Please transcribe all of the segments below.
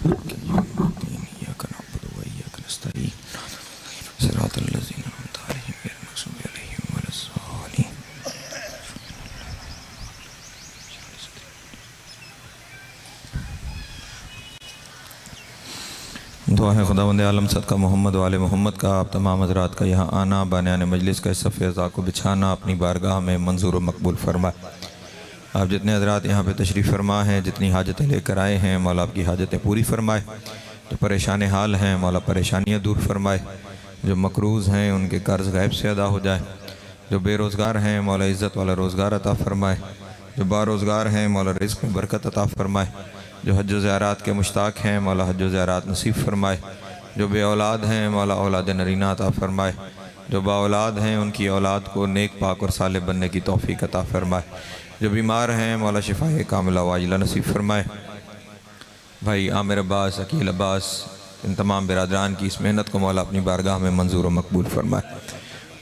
दुआ है खुदावंद आलम सदका मोहम्मद वाले मोहम्मद का आप तमाम हज़रात का यहाँ आना बानियान मजलिस का सफ़े अज़ा को बिछाना अपनी बारगाह में मंजूर व मकबूल फरमाए। आप जितने हज़रात यहाँ पे तशरीफ़ फरमा हैं, जितनी हाजतें लेकर आए हैं, मौला आपकी हाजतें पूरी फरमाए। जो परेशान हाल हैं मौला परेशानियाँ दूर फरमाए। जो मकरूज़ हैं उनके कर्ज़ गैब से अदा हो जाए। जो बेरोज़गार हैं मौला इज़्ज़त वाला रोज़गार अता फ़रमाए। जो बारोज़गार हैं मौला रिज़्क़ में बरकत अता फ़रमाए। जो हज व ज़ियारत के मुश्ताक हैं मौला हज व ज़ियारत नसीब फरमाए। जो बे औलाद हैं मौला औलाद नरीना अता फ़रमाए। जो बा औलाद हैं उनकी औलाद को नेक पाक और साले बनने की तौफ़ीक अता फ़रमाए। जो बीमार हैं मौला शिफ़ाए कामिला वाजिला नसीब फरमाए। भाई आमिर अब्बास, अकील अब्बास, इन तमाम बिरादरान की इस मेहनत को मौला अपनी बारगाह में मंजूर व मकबूल फरमाए।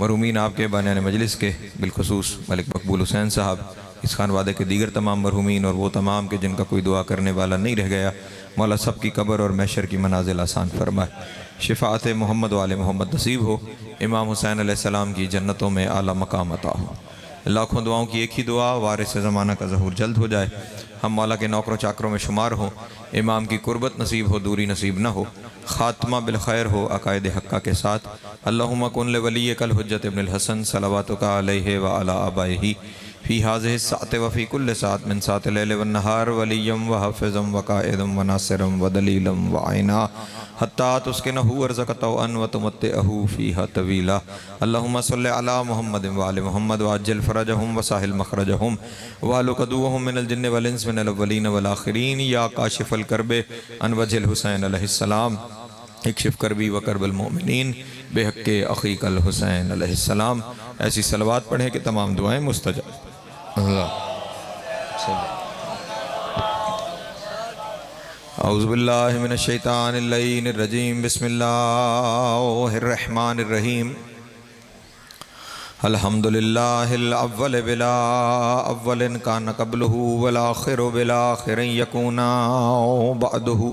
मरहूमीन आपके बानियान मजलिस के बिलखुसूस मलिक मकबूल हुसैन साहब, इस खानवादे के दीगर तमाम मरहूमीन और वो तमाम के जिनका कोई दुआ करने वाला नहीं रह गया, मौला सब की कब्र और महशर की मनाजिल आसान फरमाए। शिफ़ाअत मोहम्मद वाले मोहम्मद नसीब हो। इमाम हुसैन अलैहिस्सलाम की जन्नतों में आला मकाम अता हो। लाखों दुआओं की एक ही दुआ, वारिस ज़माना का ज़हूर जल्द हो जाए। हम मौला के नौकरों चाकरों में शुमार हो। इमाम की कुर्बत नसीब हो, दूरी नसीब न हो। ख़ात्मा बिल खैर हो अकायद हक्का के साथ। अल्लाहुम्मा कुन ले वली कल हुज्जत इब्नुल हसन सलवातुका अलैहि व अला आबाइही फ़ी हाज़िहि सात व फ़ी कुल्ल सात मिन सात लैल व नहार वलियम व हफ़िज़म व काइदम व नासिरम व दलीलम व आइना हत्ता तुस्किनहु वर्ज़क़तहु अन व तुमत्तिअहु फ़ीहा तवीला। अल्लाहुम्मा सल्लि अला मुहम्मद व आलि मुहम्मद व अज्जिल फ़रजहुम व साहिल मख़रजहुम व अहलु क़दूहुम मिनल जिन्न वल इंस मिनल अव्वलीन वल आख़िरीन या काशिफ़ल कर्ब अन वजहिल हुसैन अलैहिस्सलाम इक्शिफ़ करबी व करबल मोमिनीन बेहक़्क़े अख़ीकल हुसैन अलैहिस्सलाम। ऐसी सलवात पढ़ें कि तमाम दुआएँ मुस्तजाब। औज़ु बिल्लाहि मिनश शैतानिर रजीम बिस्मिल्लाहिर रहमानिर रहीम। अल्हम्दुलिल्लाहिल अव्वल बिला अव्वलिन कान क़ब्लहु वल आख़िरु बिला आख़िरिन यकूना बअदहु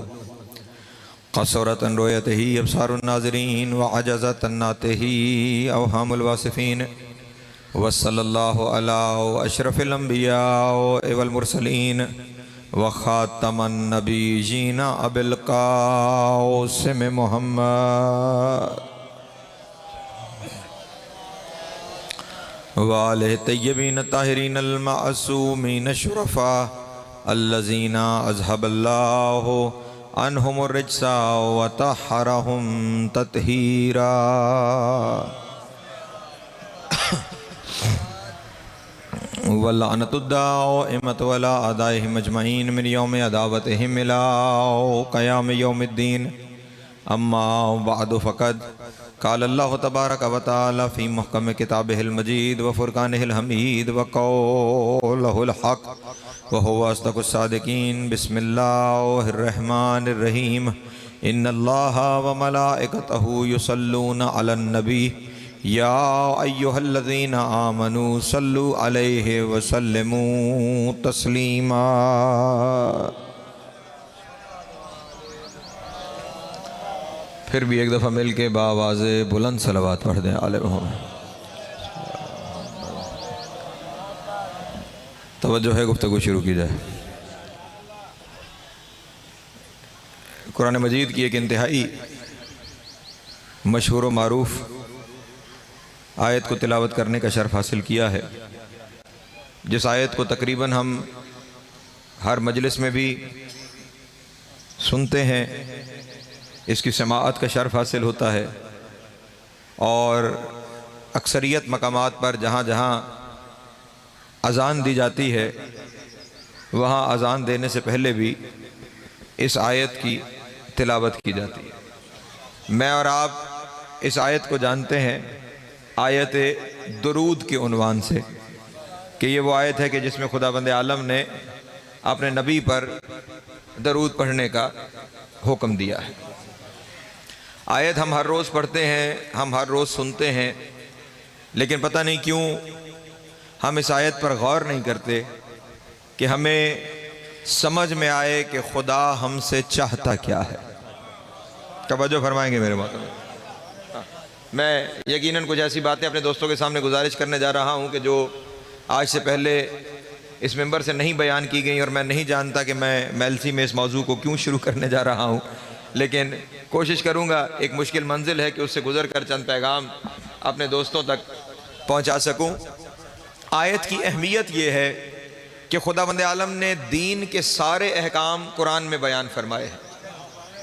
क़सरतन रुयतही अब्सारुन नाज़रीन व अजज़तन नातिही अवहामुल वासिफ़ीन वसल्लल्लाहु अला अशरफिल अंबिया वल मुरसलीन व ख़ातमन नबीय्यीन अबिल क़ासिम मुहम्मद व आलिहि तय्यबीन ताहिरीन अल मासूमीन शुरफ़ा अल्लज़ीना अज़हबल्लाहु अन्हुमुर रिज्सा व तहहरहुम तत्हीरा। वल्लअनतुद्दाइमतु अला अदाइहिम अजमईन मिन यौम अदावतिहिम इला क़याम यौमिद्दीन। अम्मा बअदु फ़क़द क़ाल अल्लाहु तबारक व तआला फ़ी मुहकम किताबिहिल मजीद व फ़ुरक़ानिहिल हमीद व क़ौलिहिल हक़ व हुवा अस्दक़ुस सादिक़ीन। बिस्मिल्लाहिर रहमानिर रहीम। इन्नल्लाहा व मलाइकतहु युसल्लूना अलन नबी या अय्युहल्लज़ीना आमनू सल्लु अलैहि व सल्लिमू तस्लीमा। फिर भी एक दफ़ा मिल के बावाज़े बुलंद सलवात पढ़ दें आले मोहम्मद। तवज्जो है, गुफ्तगू शुरू की जाए। कुरान मजीद की एक इंतहाई मशहूर व मारूफ़ आयत को तिलावत करने का शर्फ हासिल किया है, जिस आयत को तकरीबन हम हर मजलिस में भी सुनते हैं। इसकी समाअत का शर्फ हासिल होता है और अक्सरियत मकामात पर जहाँ जहाँ अज़ान दी जाती है वहाँ अज़ान देने से पहले भी इस आयत की तिलावत की जाती है। मैं और आप इस आयत को जानते हैं आयत दुरूद के उन्वान से कि ये वो आयत है कि जिसमें खुदाबंद आलम ने अपने नबी पर दरूद पढ़ने का हुक्म दिया है। आयत हम हर रोज़ पढ़ते हैं, हम हर रोज़ सुनते हैं, लेकिन पता नहीं क्यों हम इस आयत पर गौर नहीं करते कि हमें समझ में आए कि खुदा हमसे चाहता क्या है। तवज्जो फरमाएंगे मेरे मोहतरम। मैं यकीनन कुछ ऐसी बातें अपने दोस्तों के सामने गुजारिश करने जा रहा हूं कि जो आज से पहले इस मेंबर से नहीं बयान की गई, और मैं नहीं जानता कि मैं मेलसी में इस मौजू को क्यों शुरू करने जा रहा हूं, लेकिन कोशिश करूंगा। एक मुश्किल मंजिल है कि उससे गुजर कर चंद पैगाम अपने दोस्तों तक पहुंचा सकूं। आयत की अहमियत यह है कि खुदावंद आलम ने दीन के सारे अहकाम कुरान में बयान फरमाए हैं।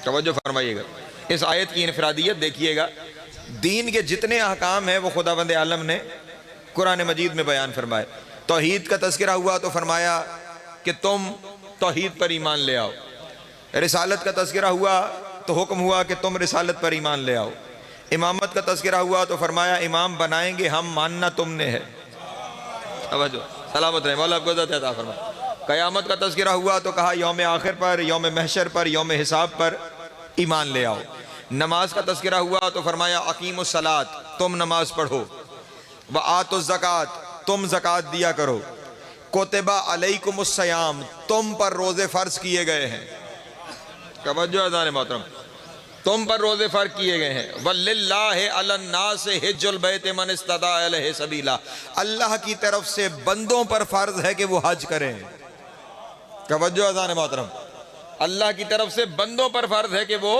तवज्जो फरमाइएगा, इस आयत की इनफरादियत देखिएगा। दीन के जितने अहकाम हैं वो खुदावंद आलम ने कुरान मजीद में बयान फरमाए। तौहीद का तज़किरा हुआ तो फरमाया कि तुम तौहीद पर ईमान ले आओ। रिसालत का तज़किरा हुआ तो हुक्म हुआ कि तुम रिसालत पर ईमान ले आओ। इमामत का तज़किरा हुआ तो फरमाया इमाम बनाएंगे हम, मानना तुमने है। तवज्जो, सलामत रहे, मौला आपको इज़्ज़त अता फरमाए। क़यामत का तज़किरा हुआ तो कहा यौम आखिर पर, यौम महशर पर, यौम हिसाब पर ईमान ले आओ। नमाज का तज़किरा हुआ तो फरमाया अकीमुस सलात, तुम नमाज पढ़ो। व आतुज़ ज़कात, तुम ज़कात दिया करो। कुतिबा अलैकुमुस सियाम, तुम पर रोज़े फ़र्ज किए गए हैं। तवज्जो अज़ान मोहतरम, तुम पर रोज़े फ़र्ज किए गए हैं। वलिल्लाहि अलन्नास हिज्जुल बैत मन इस्तता इलैहि सबीला, अल्लाह की तरफ से बंदों पर फ़र्ज है कि वो हज करें। तवज्जो अज़ान मोहतरम, अल्लाह की तरफ से बंदों पर फ़र्ज है कि वो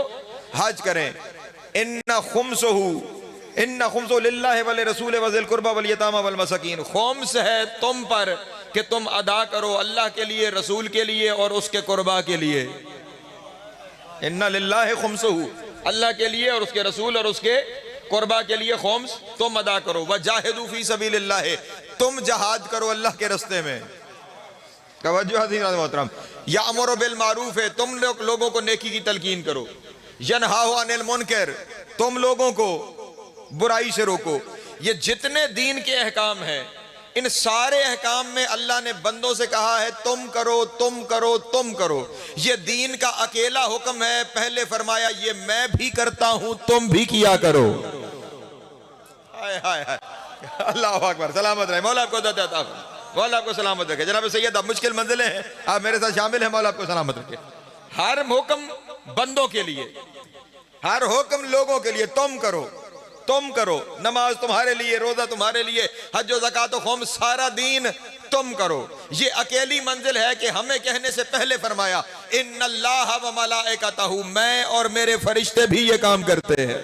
हज करें। इन्ना खुम्सु लिल्लाहि वल रसूल वज़िल कुर्बा वल यतामा वल मसाकीन, खुम्स है तुम पर कि तुम अदा करो अल्लाह के लिए, रसूल के लिए और उसके कुर्बा के लिए। इन्ना लिल्लाहि खुम्सुहु, अल्लाह के लिए और उसके रसूल और उसके कुर्बा के लिए खुम्स तुम अदा करो। वजाहिदू फी सबीलिल्लाह, तुम जहाद करो अल्लाह के रास्ते में। तवज्जो हज़रात मोहतरम, यामुरु बिल मारूफ है, तुम लोगों को नेकी की तलकीन करो। यनहाहु अनिल मुनकर, तुम लोगों को बुराई से रोको। ये जितने दीन के अहकाम हैं, इन सारे अहकाम में अल्लाह ने बंदों से कहा है तुम करो, तुम करो, तुम करो। ये दीन का अकेला हुक्म है। पहले फरमाया ये मैं भी करता हूं, तुम भी किया करो। हाय हाय हाय, अल्लाह अकबर, सलामत रहे, मौला आपको इज़्ज़त अता फरमाए, मौला आपको सलामत रखे। जनाब सैयद, अब मुश्किल मंजिलें हैं, आप मेरे साथ शामिल हैं, मौला आपको सलामत रखे। हर हुक्म बंदों के लिए, हर हुक्म लोगों के लिए। तुम करो, तुम करो। नमाज तुम्हारे लिए, रोजा तुम्हारे लिए, हज व ज़कात व खुम्स, सारा दीन तुम करो। ये अकेली मंजिल है कि हमें कहने से पहले फरमाया इन्नल्लाह व मलाइकतहु, मैं और मेरे फरिश्ते भी ये काम करते हैं।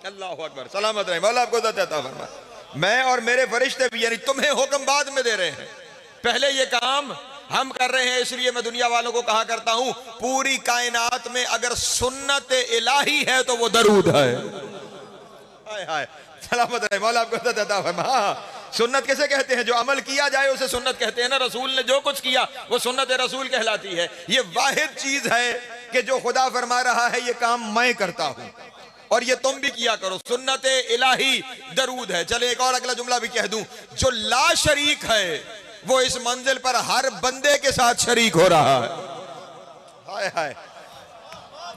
अल्लाह अकबर, सलामत रहे, मौला आपको इज़्ज़त अता फरमाए। मैं और मेरे फरिश्ते भी, यानी तुम्हें हुक्म बाद में दे रहे हैं, पहले ये काम हम कर रहे हैं। इसलिए मैं दुनिया वालों को कहा करता हूं, पूरी कायनात में अगर सुन्नत इलाही है तो वो दरूद है। हाय हाय, सलामत रहे, मौला आपको इज़्ज़त अता फरमाए। सुन्नत किसे कहते हैं? जो अमल किया जाए उसे सुन्नत कहते हैं ना। रसूल ने जो कुछ किया वो सुन्नत रसूल कहलाती है। ये वाहिद चीज है कि जो खुदा फरमा रहा है ये काम मैं करता हूं और ये तुम भी किया करो। सुन्नत इलाही दरूद है। चले एक और अगला जुमला भी कह दूं, जो ला शरीक है वो इस मंजिल पर हर बंदे के साथ शरीक हो रहा है। हाय हाय,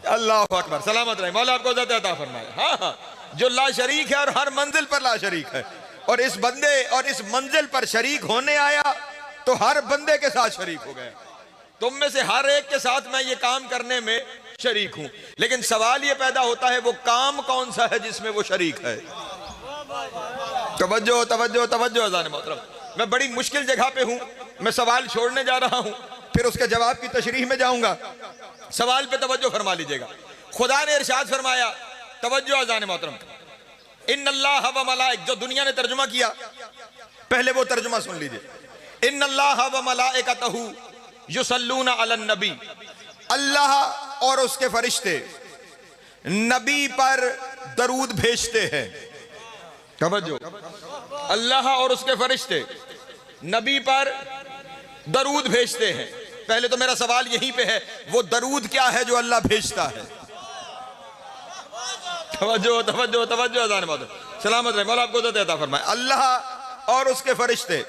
अल्लाह अकबर, सलामत रहे, मौला आपको इज़्ज़त अता फरमाए। हाँ हाँ, जो ला शरीक है और हर मंजिल पर ला शरीक है, और इस बंदे और इस मंजिल पर शरीक होने आया तो हर बंदे के साथ शरीक हो गया। तुम में से हर एक के साथ मैं ये काम करने में शरीक हूं। लेकिन सवाल ये पैदा होता है वो काम कौन सा है जिसमें वो शरीक है। तवज्जो तवज्जो तवज्जो अज़ान मोहतरम, मैं बड़ी मुश्किल जगह पे हूं। मैं सवाल छोड़ने जा रहा हूं, फिर उसके जवाब की तशरीह में जाऊंगा। सवाल पे तवज्जो फरमा लीजिएगा। खुदा ने इरशाद फरमाया, तवज्जो अज़ान मोहतरम, इन्नल्लाह व मलाइक, जो दुनिया ने तर्जुमा किया पहले वो तर्जुमा सुन लीजिए। इन्नल्लाह व मलाइकतहु युसल्लूना अलन नबी, अल्लाह और उसके फरिश्ते नबी पर दरूद भेजते हैं। तवज्जो, अल्लाह और उसके फरिश्ते नबी पर दरूद भेजते हैं। पहले तो मेरा सवाल यहीं पे है, वो दरूद क्या है जो अल्लाह भेजता है? तवज्जो तवज्जो तवज्जो अज़ान बात, सलामत रहे, मौला आपको इज़्ज़त अता फरमाए। अल्लाह और उसके फरिश्ते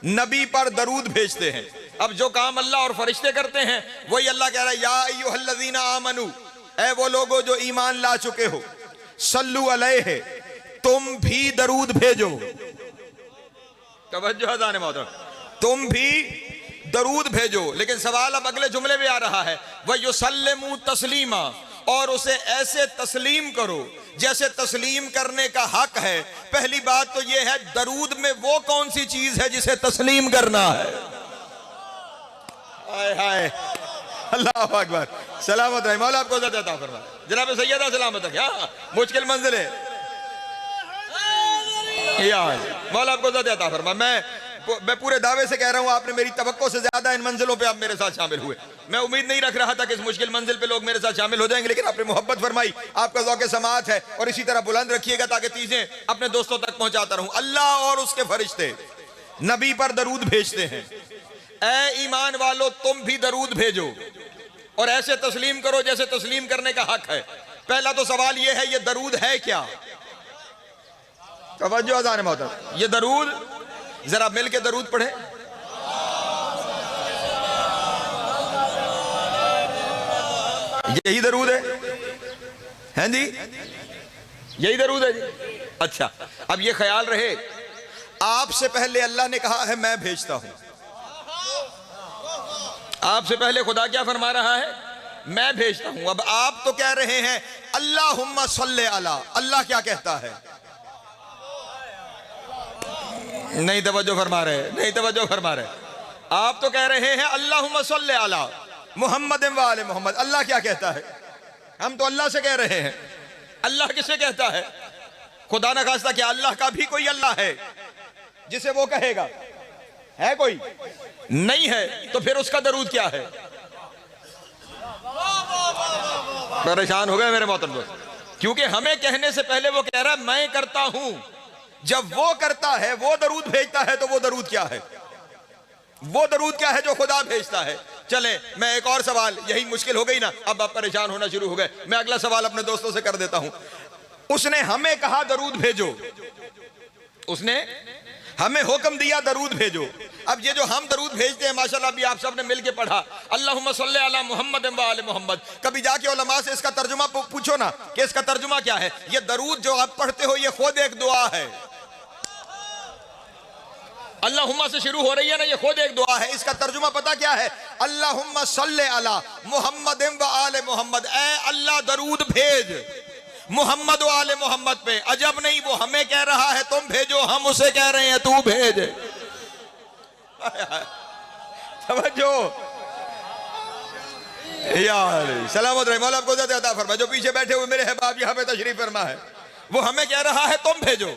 नबी पर दरूद भेजते हैं। अब जो काम अल्लाह और फरिश्ते करते हैं वही अल्लाह कह रहा है, या अय्युहल्लज़ीना आमनू, ऐ वो लोगो जो ईमान ला चुके हो, सल्लु अलैहि, तुम भी दरूद भेजो। तवज्जो अज़ान मोहतरम, तुम भी दरूद भेजो। लेकिन सवाल अब अगले जुमले में आ रहा है, वह युसल्लिमू तस्लीमा, और उसे ऐसे तस्लीम करो जैसे तस्लीम करने का हक है। पहली बात तो यह है, दरूद में वो कौन सी चीज है जिसे तस्लीम करना है? हाय हाय, अल्लाह अकबर। सलामत रहे, मौला आपको इज़्ज़त अता फरमाए। जनाब सैयदा सलामत है, क्या मुश्किल मंजिल है यार, मौला आपको इज़्ज़त अता फरमाए। मैं पूरे दावे से कह रहा हूं, आपने मेरी तवक्को से ज्यादा इन मंजिलों पे आप मेरे साथ शामिल हुए। मैं उम्मीद नहीं रख रहा था कि इस मुश्किल मंजिल पे लोग मेरे साथ शामिल हो जाएंगे, लेकिन आपने मोहब्बत फरमाई, आपका ज़ौक़े समाअत है, और इसी तरह बुलंद रखिएगा ताकि चीजें अपने दोस्तों तक पहुंचाता रहूं। अल्लाह और उसके फरिश्ते नबी पर दरूद भेजते हैं। ऐ ईमान वालों, तुम भी दरूद भेजो और ऐसे तस्लीम करो जैसे तस्लीम करने का हक है। पहला तो सवाल यह है, ये दरूद है क्या? तवज्जो अज़ान मोहतरम, ये दरूद, जरा मिल के दरूद पढ़े। यही दरूद है जी, यही दरूद है जी। अच्छा, अब ये ख्याल रहे, आपसे पहले अल्लाह ने कहा है मैं भेजता हूं। आपसे पहले खुदा क्या फरमा रहा है? मैं भेजता हूं। अब आप तो कह रहे हैं अल्लाहुम्मा सल्ले अला, अल्लाह क्या कहता है? नहीं तवज्जो फरमा रहे, नहीं तवज्जो फरमा रहे। आप तो कह रहे हैं अल्लाहुम्मा सल्ले अला मुहम्मद व आले मोहम्मद, अल्लाह क्या कहता है? हम तो अल्लाह से कह रहे हैं। अल्लाह किसे कहता है? खुदा न खास्ता क्या अल्लाह का भी कोई अल्लाह है जिसे वो कहेगा? है कोई? नहीं है, तो फिर उसका दरूद क्या है? परेशान हो गए मेरे मोहतरम दोस्त, क्योंकि हमें कहने से पहले वो कह रहा है मैं करता हूं। जब वो करता है, वो दरूद भेजता है, तो वो दरूद क्या है? वो दरूद क्या है जो खुदा भेजता है? चले, मैं एक और सवाल, यही मुश्किल हो गई ना, अब आप परेशान होना शुरू हो गए। मैं अगला सवाल अपने दोस्तों से कर देता हूं। उसने हमें कहा दरूद भेजो, उसने हमें हुक्म दिया दरूद भेजो। अब ये जो हम दरूद भेजते हैं, माशाल्लाह भी आप सब ने मिलके पढ़ा अल्लाहुम्मा सल्ले अला मुहम्मद व आले मोहम्मद। कभी जाके उलमा से इसका तर्जुमा पूछो ना कि इसका तर्जुमा क्या है। ये दरूद जो आप पढ़ते हो, ये खुद एक दुआ है। अल्लाहुम्मा से शुरू हो रही है ना, ये खुद एक दुआ है। इसका तर्जुमा पता क्या है? अल्लाहुम्मा सल्ले अला मुहम्मद व आले मोहम्मद, ऐ अल्लाह दरूद भेज मोहम्मद व आले मोहम्मद पे। अजब नहीं, वो हमें कह रहा है तुम भेजो, हम उसे कह रहे हैं तू भेज। समझो यार, सलामत रहे, मौला आपको इज़्ज़त अता फरमाए। जो पीछे बैठे हुए मेरे अहबाब यहाँ पे तशरीफ फरमा है, वो हमें कह रहा है तुम भेजो,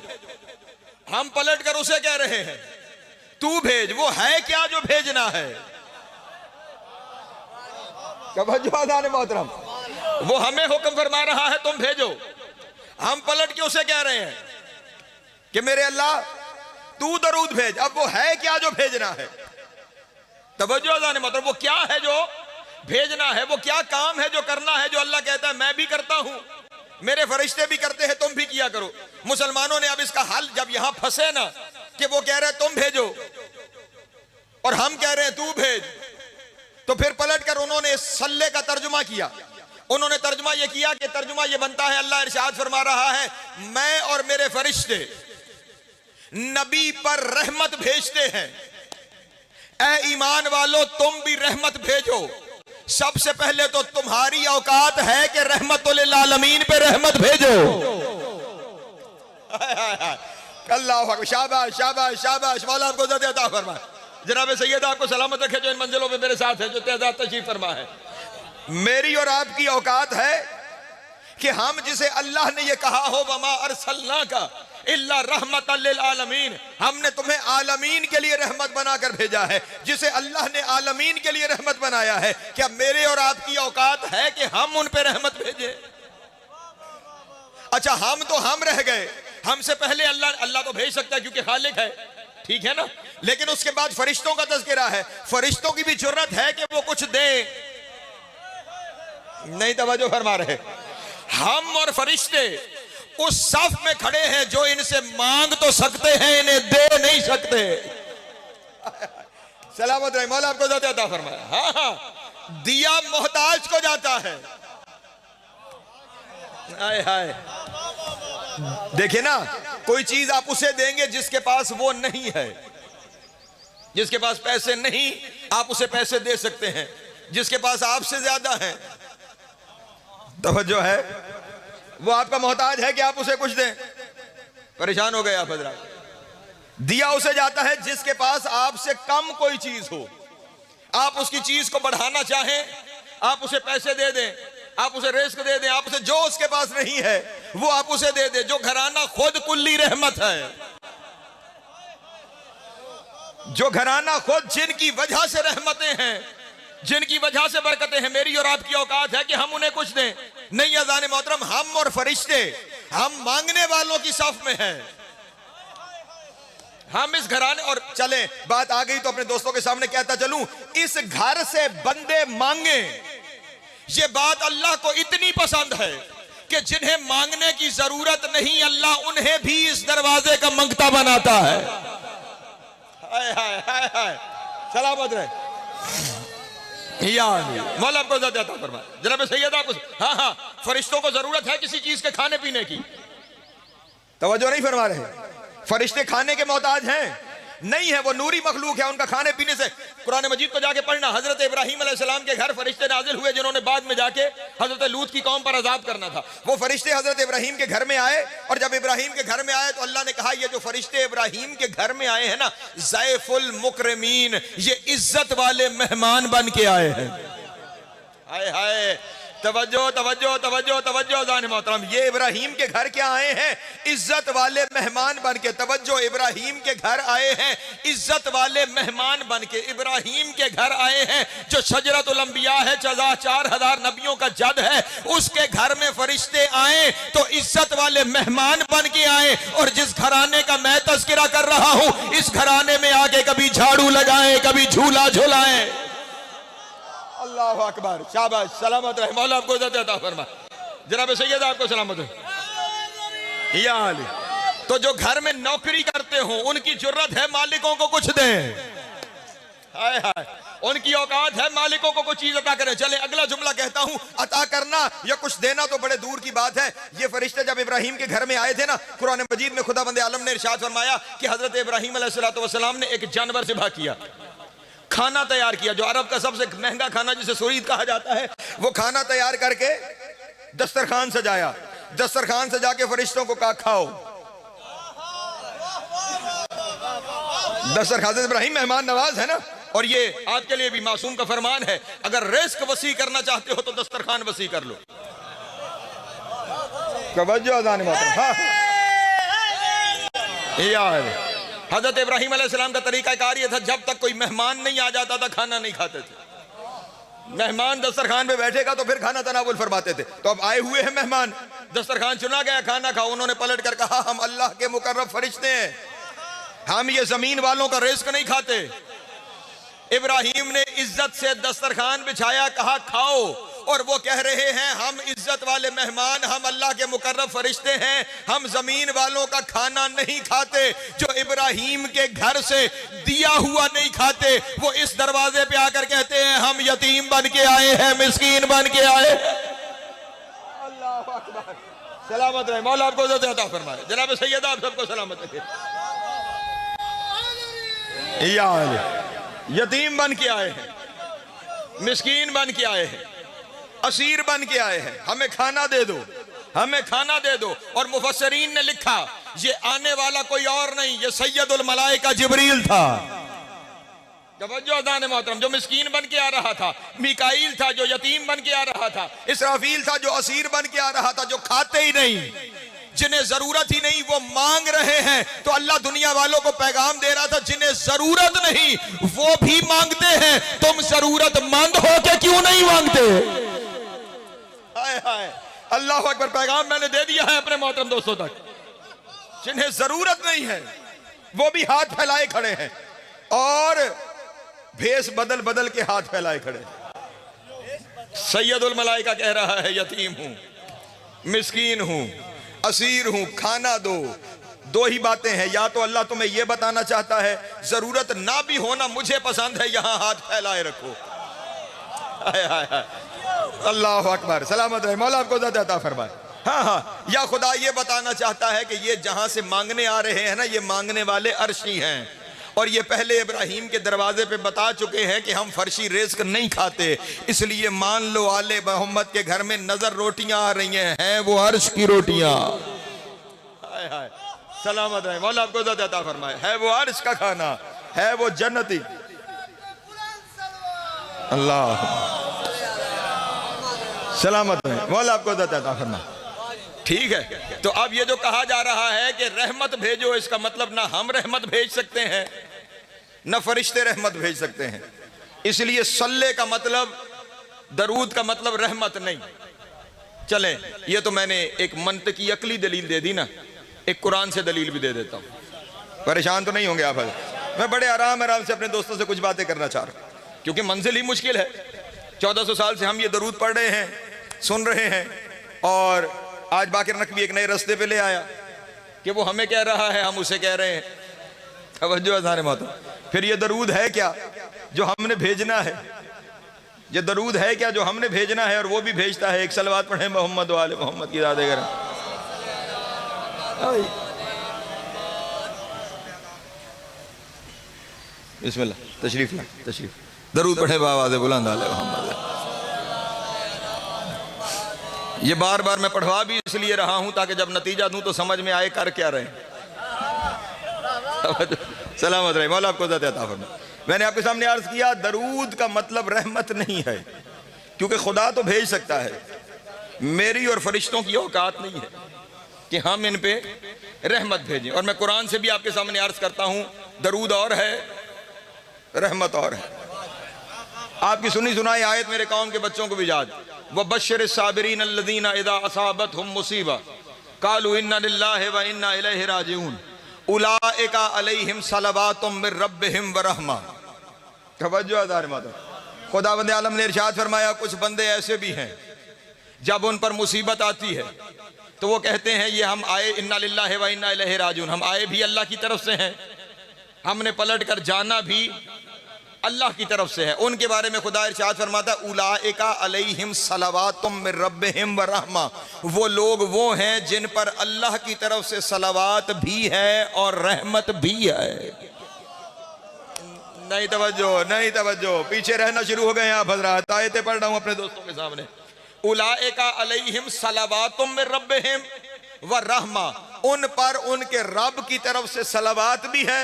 हम पलट कर उसे कह रहे हैं तू भेज। वो है क्या जो भेजना है? मोहतरम, वो हमें हुक्म फरमा रहा है तुम भेजो, हम पलट के उसे कह रहे हैं कि मेरे अल्लाह तू दरूद भेज। अब वो है क्या जो भेजना है? तवज्जो अज़ान मोहतरम, वो क्या है जो भेजना है? वो क्या काम है जो करना है, जो अल्लाह कहता है मैं भी करता हूं, मेरे फरिश्ते भी करते हैं, तुम भी किया करो। मुसलमानों ने अब इसका हल जब यहां फंसे ना कि वो कह रहे हैं तुम भेजो और हम कह रहे हैं तू भेज, तो फिर पलट कर उन्होंने सल्ले का तर्जुमा किया। उन्होंने तर्जुमा यह किया कि तर्जुमा यह बनता है, अल्लाह इरशाद फरमा रहा है मैं और मेरे फरिश्ते नबी पर रहमत भेजते हैं। ऐ ईमान वालों, तुम भी रहमत भेजो। सबसे पहले तो तुम्हारी औकात है कि रहमतुल आलमीन पे रहमत भेजो। अल्लाह अकबर, शाबाश शाबाश शाबाश, मौला आपको इज़्ज़त अता फरमाए। जनाब सैयद आपको सलामत रखे जो इन मंजिलों में मेरे साथ है, जो तेजाब तशरीफ फरमा है। मेरी और आपकी औकात है कि हम जिसे अल्लाह ने यह कहा हो वमा अरसलनाका इल्ला रहमतल लिल आलमीन, हमने तुम्हें आलमीन के लिए रहमत बनाकर भेजा है। जिसे अल्लाह ने आलमीन के लिए रहमत बनाया है, क्या मेरे और आपकी औकात है कि हम उन पे रहमत भेजे? अच्छा, हम तो हम रह गए, हमसे पहले अल्लाह तो भेज सकता है क्योंकि खालिक है, ठीक है ना। लेकिन उसके बाद फरिश्तों का तज़किरा है, फरिश्तों की भी जुर्रत है कि वो कुछ दे। नहीं तवज्जो फरमा रहे। हम और फरिश्ते उस सफ में खड़े हैं जो इनसे मांग तो सकते हैं, इन्हें दे नहीं सकते। सलामत रहे, मौला आपको इज़्ज़त अता फरमाए। हाँ हाँ, दिया मोहताज को जाता है। हाय हाय, देखिए ना, कोई चीज आप उसे देंगे जिसके पास वो नहीं है, जिसके पास पैसे नहीं, आप उसे पैसे दे सकते हैं। जिसके पास आपसे ज्यादा है, तवज्जो है, वो आपका मोहताज है कि आप उसे कुछ दें। परेशान हो गए आप हजरात। दिया उसे जाता है जिसके पास आपसे कम कोई चीज हो। आप उसकी चीज को बढ़ाना चाहें, आप उसे पैसे दे दें, आप उसे रिस्क दे दें, आप उसे जो उसके पास नहीं है वो आप उसे दे दें। जो घराना खुद कुल्ली रहमत है, जो घराना खुद जिनकी वजह से रहमतें हैं, जिनकी वजह से बरकतें हैं, मेरी और आपकी औकात है कि हम उन्हें कुछ दें। नहीं अज़ान मोहतरम, हम और फरिश्ते हम मांगने वालों की सफ में हैं। हम इस घराने, और चले बात आ गई तो अपने दोस्तों के सामने कहता चलूं, इस घर से बंदे मांगे, ये बात अल्लाह को इतनी पसंद है कि जिन्हें मांगने की जरूरत नहीं, अल्लाह उन्हें भी इस दरवाजे का मंगता बनाता है। हाय हाय हाय हाय, सलामत रहे मौला आपको ज़्यादा अता फरमाए। जनाब सैयद आप, हाँ हाँ, फरिश्तों को जरूरत है किसी चीज के खाने पीने की। तवज्जो नहीं फरमा रहे। फरिश्ते खाने के मोहताज हैं नहीं है, वो नूरी मखलूक है, उनका खाने पीने से। कुरान मजीद को जाके पढ़ना, हजरत इब्राहीम अलैहिस्सलाम के घर फरिश्ते नाजिल हुए जिन्होंने बाद में जाके हजरत लूत की कौम पर अजाब करना था। वो फरिश्ते हजरत इब्राहीम के घर में आए, और जब इब्राहीम के घर में आए तो अल्लाह ने कहा ये जो फरिश्ते इब्राहीम के घर में आए हैं ना, ज़ैफुल मुकरमीन, ये इज्जत वाले मेहमान बन के आए हैं। हाय हाय, तवज्जो तवज्जो तवज्जो तवज्जो जान मोहतरम, ये इब्राहीम के घर क्या आए हैं? इज्जत वाले मेहमान बन के। तवज्जो, इब्राहीम के घर आए हैं इज्जत वाले मेहमान बन के। इब्राहीम के घर आए हैं जो शजरतुल अंबिया है, 4000 नबियों का जद है, उसके घर में फरिश्ते आए तो इज्जत वाले मेहमान बन के आए। और जिस घराने का मैं तज़किरा कर रहा हूं, इस घराने में आके कभी झाड़ू लगाए, कभी झूला झूलाए। अल्लाहु अकबर, शाबाश, सलामत रहे मौला आपको इज्जत अता फरमाए। जनाब सैयद आपको सलामत है। या अली, तो जो घर में नौकरी करते हो उनकी जुर्रत है मालिकों को कुछ दें। हाय हाय, उनकी औकात है मालिकों को कुछ चीज अता करें। चले अगला जुमला कहता हूं, अता करना या कुछ देना तो बड़े दूर की बात है। ये फरिश्ते जब इब्राहीम के घर में आए थे ना, कुरान मजीद में खुदाबंद आलम ने इरशाद फरमाया कि हजरत इब्राहीम अलैहिस्सलाम ने एक जानवर ज़िबह किया, खाना तैयार किया, जो अरब का सबसे महंगा खाना जिसे सुरीद कहा जाता है, वो खाना तैयार करके दस्तरखान सजाया। दस्तरखान सजा के फरिश्तों को कहा खाओ। दस्तरखान, इब्राहीम मेहमान नवाज है ना, और ये आपके लिए भी मासूम का फरमान है, अगर रिस्क वसी करना चाहते हो तो दस्तरखान वसी कर लो। यार, हजरत इब्राहीम अलैहिस्सलाम का तरीका कार ये था, जब तक कोई मेहमान नहीं आ जाता था खाना नहीं खाते थे। मेहमान दस्तरखान पे बैठेगा तो फिर खाना तनावुल फरमाते थे। तो अब आए हुए हैं मेहमान, दस्तरखान चुना गया, खाना खाओ। उन्होंने पलट कर कहा हम अल्लाह के मुकर्रब फरिश्ते हैं, हम ये जमीन वालों का रिस्क नहीं खाते। इब्राहीम ने इज्जत से दस्तरखान बिछाया, कहा खाओ, और वो कह रहे हैं हम इज्जत वाले मेहमान, हम अल्लाह के मुकर्रब फरिश्ते हैं, हम जमीन वालों का खाना नहीं खाते। जो इब्राहीम के घर से दिया हुआ नहीं खाते, वो इस दरवाजे पे आकर कहते हैं हम यतीम बन के आए हैं, मिस्कीन बन के आए। अल्लाह अकबर, सलामत रहे मौला आपको इज्जत अता फरमाए। जनाब सैयद आप सबको सलामत रखे। यतीम बन के आए हैं, मिस्कीन बन के आए हैं, असीर बन के आए हैं, हमें खाना दे दो, हमें खाना दे दो। और मुफस्सरीन ने लिखा ये आने वाला कोई और नहीं, ये सैयदुल मलाइका जिब्रील था। मोहतरम, जो मिस्कीन बन के आ रहा था, मिकाईल था जो यतीम बन के आ रहा था, इसराफील था जो असीर बन के आ रहा था, जो खाते ही नहीं, जिन्हें जरूरत ही नहीं वो मांग रहे हैं। तो अल्लाह दुनिया वालों को पैगाम दे रहा था, जिन्हें जरूरत नहीं वो भी मांगते हैं, तुम जरूरतमंद हो के क्यों नहीं मांगते? हाय हाय, अल्लाह अकबर, पैगाम मैंने दे दिया है अपने मोहतरम दोस्तों तक। जिन्हें जरूरत नहीं है वो भी हाथ फैलाए खड़े हैं, और भेष बदल बदल के हाथ फैलाए खड़े हैं। सैयदुल मलाइका कह रहा है यतीम हूं, मिस्कीन हूं, असीर हूं, खाना दो। दो ही बातें हैं, या तो अल्लाह तुम्हें यह बताना चाहता है जरूरत ना भी होना मुझे पसंद है, यहां हाथ फैलाए रखो। हाय हाय हाय, अल्लाह अकबर, सलामत रहे मौला आपको ज़्यादा अता फरमाए। हाँ हाँ, या खुदा ये बताना चाहता है कि ये जहां से मांगने आ रहे हैं ना, ये मांगने वाले अर्शी हैं, और ये पहले इब्राहीम के दरवाजे पे बता चुके हैं कि हम फर्शी रिज़्क़ नहीं खाते, इसलिए मान लो आले मोहम्मद के घर में नजर रोटियां आ रही हैं वो अर्श की रोटियां। हाय हाय, सलामत है, मौला आपको इज़्ज़त अता फरमाए। है वो अर्श का खाना, है वो जन्नती। अल्लाह सलामत है, मौला आपको इज़्ज़त अता फरमाए। ठीक है, तो अब ये जो कहा जा रहा है कि रहमत भेजो, इसका मतलब ना हम रहमत भेज सकते हैं ना फरिश्ते रहमत भेज सकते हैं। इसलिए सल्ले का मतलब, दरूद का मतलब रहमत नहीं। चले, ये तो मैंने एक मंतकी अकली दलील दे दी ना, एक कुरान से दलील भी दे देता हूं। परेशान तो नहीं होंगे आप? मैं बड़े आराम से अपने दोस्तों से कुछ बातें करना चाह रहा हूं, क्योंकि मंजिल ही मुश्किल है। 1400 साल से हम ये दरूद पढ़ रहे हैं, सुन रहे हैं, और आज बाकिर नकवी एक नए रास्ते पे ले आया कि वो हमें कह रहा है, हम उसे कह रहे हैं। तवज्जो है सारे माता। फिर ये दरूद है क्या जो हमने भेजना है? ये दरूद है क्या जो हमने भेजना है? और वो भी भेजता है, एक सलवात पढ़े मोहम्मद वाले मोहम्मद की याद करें। बिस्मिल्लाह, तशरीफ ला, तशरीफ। दरूद पढ़े बाबा दे बुलंद वाले मोहम्मद। ये बार बार मैं पढ़वा भी इसलिए रहा हूं ताकि जब नतीजा दूं तो समझ में आए कर क्या रहे। सलामत रहे, मौला आपको इज़्ज़त अता फरमाए। मैंने आपके सामने अर्ज किया, दरूद का मतलब रहमत नहीं है, क्योंकि खुदा तो भेज सकता है, मेरी और फरिश्तों की औकात नहीं है कि हम इन पे रहमत भेजें। और मैं कुरान से भी आपके सामने अर्ज करता हूं, दरूद और है, रहमत और है। आपकी सुनी सुनाई आयत मेरे कौम के बच्चों को भी याद, व बश्शिर साबिरीन अल्लज़ीना इज़ा असाबतहुम मुसीबा क़ालू इन्ना लिल्लाहि व इन्ना इलैहि राजिऊन उलाइका अलैहिम सलवातुम मिर रब्बिहिम व रहमा। तवज्जो है माता। खुदावंद आलम ने इरशाद फरमाया, कुछ बंदे ऐसे भी हैं जब उन पर मुसीबत आती है तो वो कहते हैं ये हम आए, इन्ना लिल्लाहि व इन्ना इलैहि राजिऊन, हम आए भी अल्लाह की तरफ से हैं, हमने पलट कर जाना भी अल्लाह की तरफ से है। उनके बारे में खुदा इरशाद फरमाता है, उलाइका अलैहिम सलवातुम मिर रब्बिहिम व रहमा, वो लोग वो हैं जिन पर अल्लाह की तरफ से सलावात भी है और रहमत भी है। नहीं तवज्जो, नहीं तवज्जो, पीछे रहना शुरू हो गए आप हज़रात। आयतें पढ़ रहा हूं अपने दोस्तों के सामने। उलाइका अलैहिम सलवातुम मिर रब्बिहिम व रहमा, उन पर उनके रब की तरफ से सलावात भी है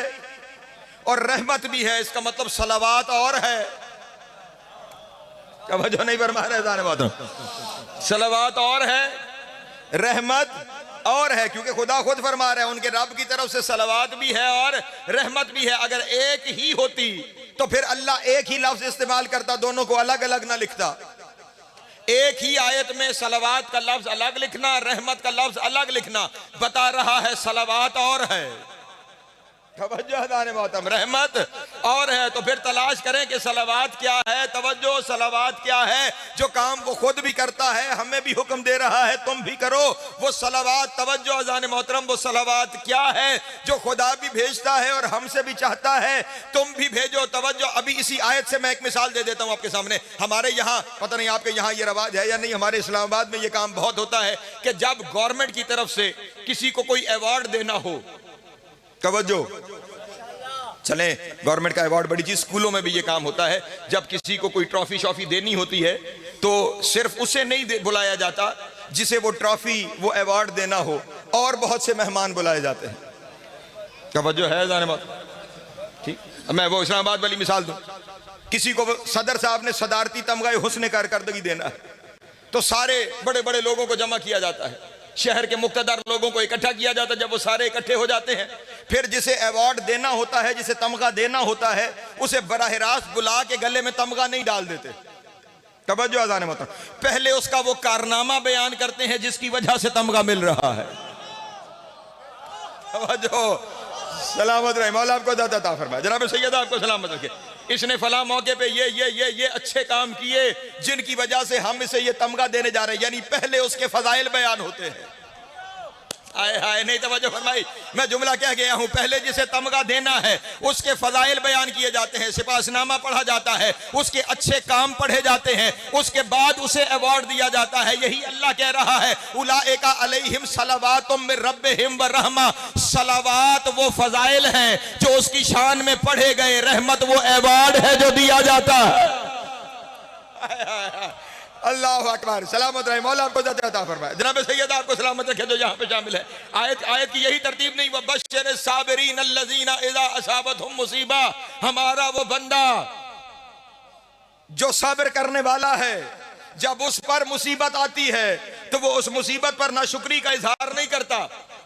और रहमत भी है। इसका मतलब सलावात और है, तवज्जो नहीं फरमा रहे सारे बातों। सलावात और है, रहमत और है, क्योंकि खुदा खुद फरमा रहा है उनके रब की तरफ से सलावात भी है और रहमत भी है। अगर एक ही होती तो फिर अल्लाह एक ही लफ्ज इस्तेमाल करता, दोनों को अलग अलग ना लिखता। एक ही आयत में सलावात का लफ्ज अलग लिखना, रहमत का लफ्ज अलग लिखना, बता रहा है सलावात और है, तवज्जो रहमत और है। तो फिर तलाश करें कि सलावात क्या है। तवज्जो, सलावात क्या है? जो काम वो खुद भी करता है, हमें भी हुक्म दे रहा है तुम भी करो, वो सलावात। तवज्जो अज़ान मोहतरम, वो सलावात क्या है जो खुदा भी भेजता है और हमसे भी चाहता है तुम भी भेजो। तवज्जो, अभी इसी आयत से मैं एक मिसाल दे देता हूं आपके सामने। हमारे यहाँ, पता नहीं आपके यहाँ ये रवाज है या नहीं, हमारे इस्लामाबाद में ये काम बहुत होता है कि जब गवर्नमेंट की तरफ से किसी को कोई अवार्ड देना हो, तवज्जो चले, गवर्नमेंट का अवार्ड बड़ी चीज, स्कूलों में भी ये काम होता है। जब किसी को कोई ट्रॉफी शॉफी देनी होती है तो सिर्फ उसे नहीं बुलाया जाता जिसे वो ट्रॉफी वो अवार्ड देना हो, और बहुत से मेहमान बुलाए जाते हैं। तवज्जो है जाने बात, ठीक। मैं वो इस्लामाबाद वाली मिसाल दूं, किसी को सदर साहब ने सदारती तमगा हुस्न कारकर्दगी देना है तो सारे बड़े बड़े लोगों को जमा किया जाता है, शहर के मुक्तदार लोगों को इकट्ठा किया जाता है। जब वो सारे इकट्ठे हो जाते हैं, फिर जिसे अवार्ड देना होता है, जिसे तमगा देना होता है, उसे बराह रास्त बुला के गले में तमगा नहीं डाल देते। तवज्जो अज़ान मतलब, पहले उसका वो कारनामा बयान करते हैं जिसकी वजह से तमगा मिल रहा है। तवज्जो, सलामत रहे, मौला आपको इज़्ज़त अता फरमाए। जनाब सैयद आपको सलामत रखे, इसने फला मौके पे ये अच्छे काम किए जिनकी वजह से हम इसे ये तमगा देने जा रहे हैं, यानी पहले उसके फजाइल बयान होते हैं। आए हाय नहीं तवज्जो फरमाई। मैं जुमला कह गया हूं, पहले जिसे तमगा देना है उसके फजाइल बयान किए जाते हैं, सिपाहीनामा पढ़ा जाता है, उसके अच्छे काम पढ़े जाते हैं, उसके बाद उसे अवार्ड दिया जाता है। यही अल्लाह कह रहा है उलाइका अलैहिम सलावातुम मिर रब्बिहिम व रहमा। सलावात वो फजाइल हैं जो उसकी शान में पढ़े गए, रहमत वो अवार्ड है जो दिया जाता है। अल्लाह अकबर। सलामत रहे, मौला आपको अता फरमाए। जनाब सैयद आपको सलामत रखे जो यहाँ पे शामिल है। आयत की यही तरतीब नहीं, वबश्शिर साबिरीन अल्लज़ीना इज़ा असाबतहुम मुसीबा। हमारा वो बंदा जो सब्र करने वाला है, जब उस पर मुसीबत आती है तो वो उस मुसीबत पर नाशुक्री का इजहार नहीं करता,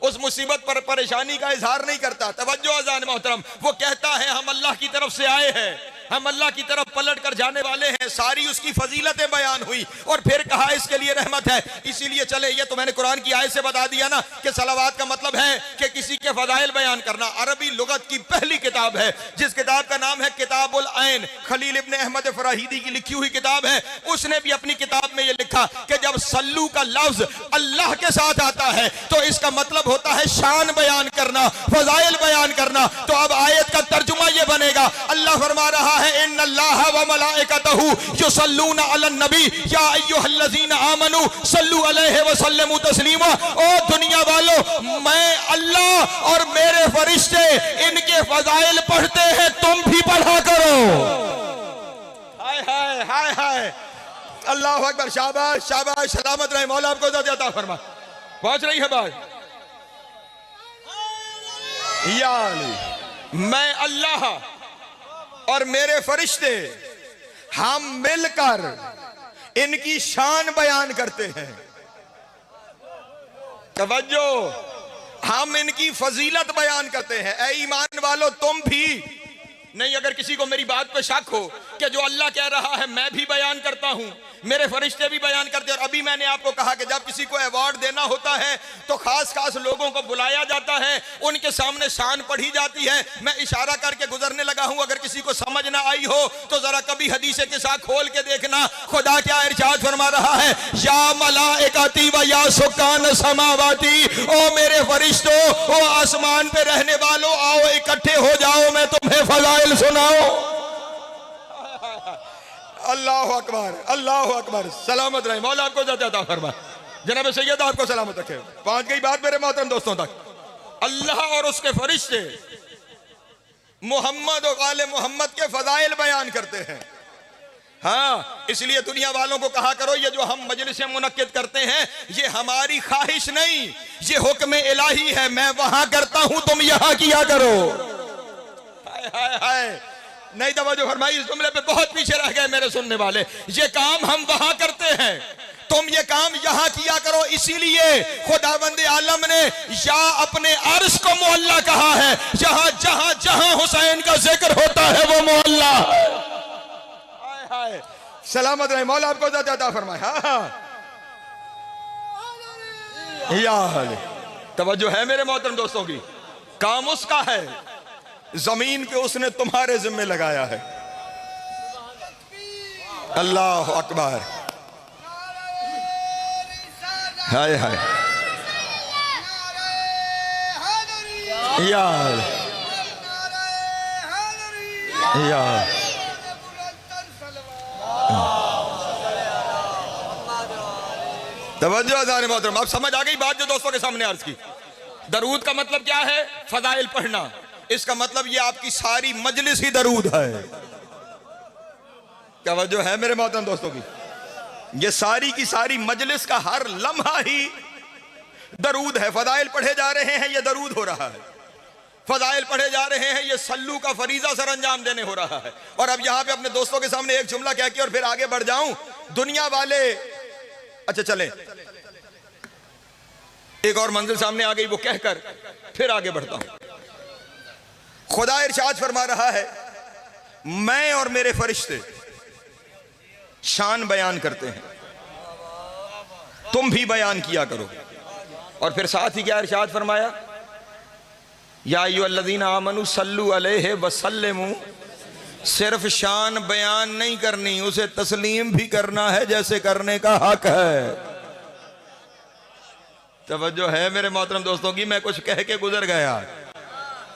उस मुसीबत पर परेशानी का इजहार नहीं करता। तवज्जो अज़ान मोहतरम, वो कहता है हम अल्लाह की तरफ से आए हैं, हम अल्लाह की तरफ पलट कर जाने वाले हैं। सारी उसकी फजीलतें बयान हुई और फिर कहा इसके लिए रहमत है। इसीलिए चले, ये तो मैंने कुरान की आयत से बता दिया ना कि सलावात का मतलब है कि किसी के फजाइल बयान करना। अरबी लुगत की पहली किताब है जिस किताब का नाम है किताबुल ऐन, खलील इब्न अहमद फराहिदी की लिखी हुई किताब है। उसने भी अपनी किताब में ये लिखा कि जब सल्लू का लफ्ज अल्लाह के साथ आता है तो इसका मतलब होता है शान बयान करना, फजाइल बयान करना। तो अब आयत का तर्जुमा ये बनेगा, अल्लाह फरमा रहा है इन्नल्लाह व मलाइकतहु युसल्लूना अलन नबी या अय्युहल्लज़ीना आमनू सल्लू अलैहि व सल्लिमू तस्लीमा। ओ दुनिया वालों, मैं अल्लाह और मेरे फरिश्ते इनके फजाइल पढ़ते हैं, तुम भी पढ़ा करो। हाय हाय हाय हाय, अल्लाह अकबर। शाबाश शाबाश, सलामत रहे, मौला आपको अता फरमा। पहुंच रही है बात। या अली, मैं अल्लाह और मेरे फरिश्ते हम मिलकर इनकी शान बयान करते हैं। तवज्जो, हम इनकी फजीलत बयान करते हैं। ऐ ईमान वालों, तुम भी नहीं, अगर किसी को मेरी बात पे शक हो कि जो अल्लाह कह रहा है मैं भी बयान करता हूं, मेरे फरिश्ते भी बयान करते हैं। और अभी मैंने आपको कहा कि जब किसी को अवार्ड देना होता है तो खास खास लोगों को बुलाया जाता है, उनके सामने शान पढ़ी जाती है। मैं इशारा करके गुजरने लगा हूं, अगर किसी को समझ ना आई हो तो जरा कभी हदीस के साथ खोल के देखना। खुदा क्या इरशाद फरमा रहा है, या मलाइकती व या सुकान समावाती। ओ मेरे फरिश्तों, ओ आसमान पे रहने वालों, आओ इकट्ठे हो जाओ, मैं तुम्हें फजाइल सुनाओ। अल्लाह अकबर अल्लाह अकबर। सलामत रहे, मौला आपको अता फरमा। जनाब सैयद आपको सलामत रखे। पहुंच गई बात मेरे मोहतरम दोस्तों तक। अल्लाह और उसके फरिश्ते मोहम्मद और आले मोहम्मद के फजाइल बयान करते हैं। हाँ, इसलिए दुनिया वालों को कहा करो, ये जो हम मजलिसें मुनक्किद करते हैं ये हमारी ख्वाहिश नहीं, ये हुक्म इलाही है। मैं वहां करता हूं, तुम यहां किया करो। हाय हाय हाय, नहीं तवज्जो फरमाई। इस जुमले पे बहुत पीछे रह गए मेरे सुनने वाले। ये काम हम वहां करते हैं, तुम ये काम यहां किया करो। इसीलिए खुदावंद आलम ने या अपने अर्श को मोहल्ला कहा है। जहां जहां जहां हुसैन का जिक्र होता है वो मोहल्ला। हाय हाय, सलामत रहे, मौला आपको अता फरमाए। हाँ, या तवज्जो है मेरे मोहतरम दोस्तों की। काम उसका है, जमीन पे उसने तुम्हारे जिम्मे लगाया है। अल्लाह अकबर। हाय हाय, या या तवज्जो अज़ान मोहतरम। अब समझ आ गई बात जो दोस्तों के सामने अर्ज की। दरूद का मतलब क्या है? फजाइल पढ़ना। इसका मतलब ये आपकी सारी मजलिस ही दरूद है। तवज्जो है मेरे मोहतरम दोस्तों की, ये सारी की सारी मजलिस का हर लम्हा ही दरूद है। फजाइल पढ़े जा रहे हैं, ये दरूद हो रहा है। फजाइल पढ़े जा रहे हैं, ये सल्लू का फरीजा सर अंजाम देने हो रहा है। और अब यहां पे अपने दोस्तों के सामने एक जुमला कह के और फिर आगे बढ़ जाऊं। दुनिया वाले, अच्छा चले, एक और मंजिल सामने आ गई, वो कहकर फिर आगे बढ़ता हूं। खुदा इरशाद फरमा रहा है, मैं और मेरे फरिश्ते शान बयान करते हैं, तुम भी बयान किया करो। और फिर साथ ही क्या इरशाद फरमाया, या अय्युहल्लज़ीना आमनू सल्लू अलैहि व सल्लिमू। सिर्फ शान बयान नहीं करनी, उसे तस्लीम भी करना है जैसे करने का हक है। तवज्जो है मेरे मोहतरम दोस्तों की। मैं कुछ कह के गुजर गया,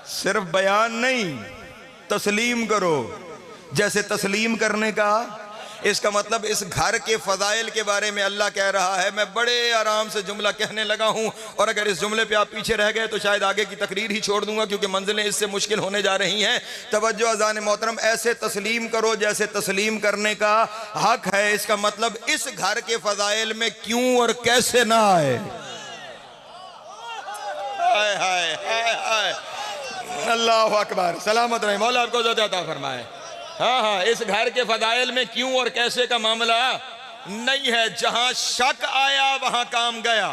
सिर्फ बयान नहीं, तस्लीम करो जैसे तस्लीम करने का। इसका मतलब इस घर के फजाइल के बारे में अल्लाह कह रहा है। मैं बड़े आराम से जुमला कहने लगा हूं, और अगर इस जुमले पे आप पीछे रह गए तो शायद आगे की तकरीर ही छोड़ दूंगा, क्योंकि मंजिलें इससे मुश्किल होने जा रही हैं। तवज्जो अज़ान मोहतरम, ऐसे तस्लीम करो जैसे तस्लीम करने का हक है। इसका मतलब इस घर के फजाइल में क्यों और कैसे ना आए। हाय हाय हाय हाय, अल्लाह अकबर, सलामत रहे, मौला आपको ज़िंदगी अता फरमाए। हाँ हाँ, इस घर के फदाइल में क्यों और कैसे का मामला नहीं है। जहां शक आया वहां काम गया।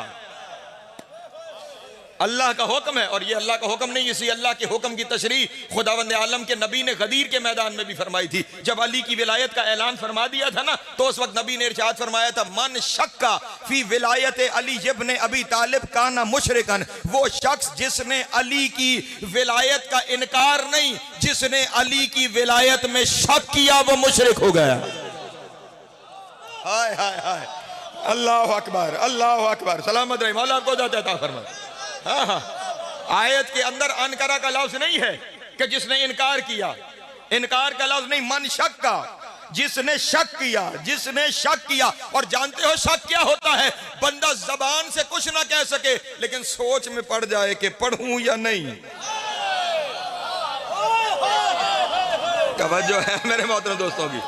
अल्लाह का हुक्म है, और ये अल्लाह का हुक्म नहीं, इसी अल्लाह के हुक्म की तशरीह खुदावंद आलम के नबी ने गदीर के मैदान में भी फरमाई थी। जब अली की विलायत का ऐलान फरमा दिया था ना, तो उस वक्त नबी ने इरशाद फरमाया था, मन शक्का फी विलायत अली इब्न अबी तालिब काना मुशरिकन। वो शख्स जिसने अली की विलायत का इनकार नहीं, जिसने अली की विलायत में शक किया, वो मुशरिक हो गया। हाय हाय हाय, अल्लाह अकबर, अल्लाह अकबर, सलामत रहे, मौला आपको ज़िंदगी अता फरमाए। हाँ हाँ, आयत के अंदर अनकरा का लफ्ज नहीं है कि जिसने इनकार किया, इनकार का लफ्ज नहीं, मन शक का, जिसने शक किया, जिसने शक किया। और जानते हो शक क्या होता है? बंदा जबान से कुछ ना कह सके, लेकिन सोच में पड़ जाए कि पढ़ूं या नहीं। तवज्जो है मेरे मोहतरम दोस्तों की।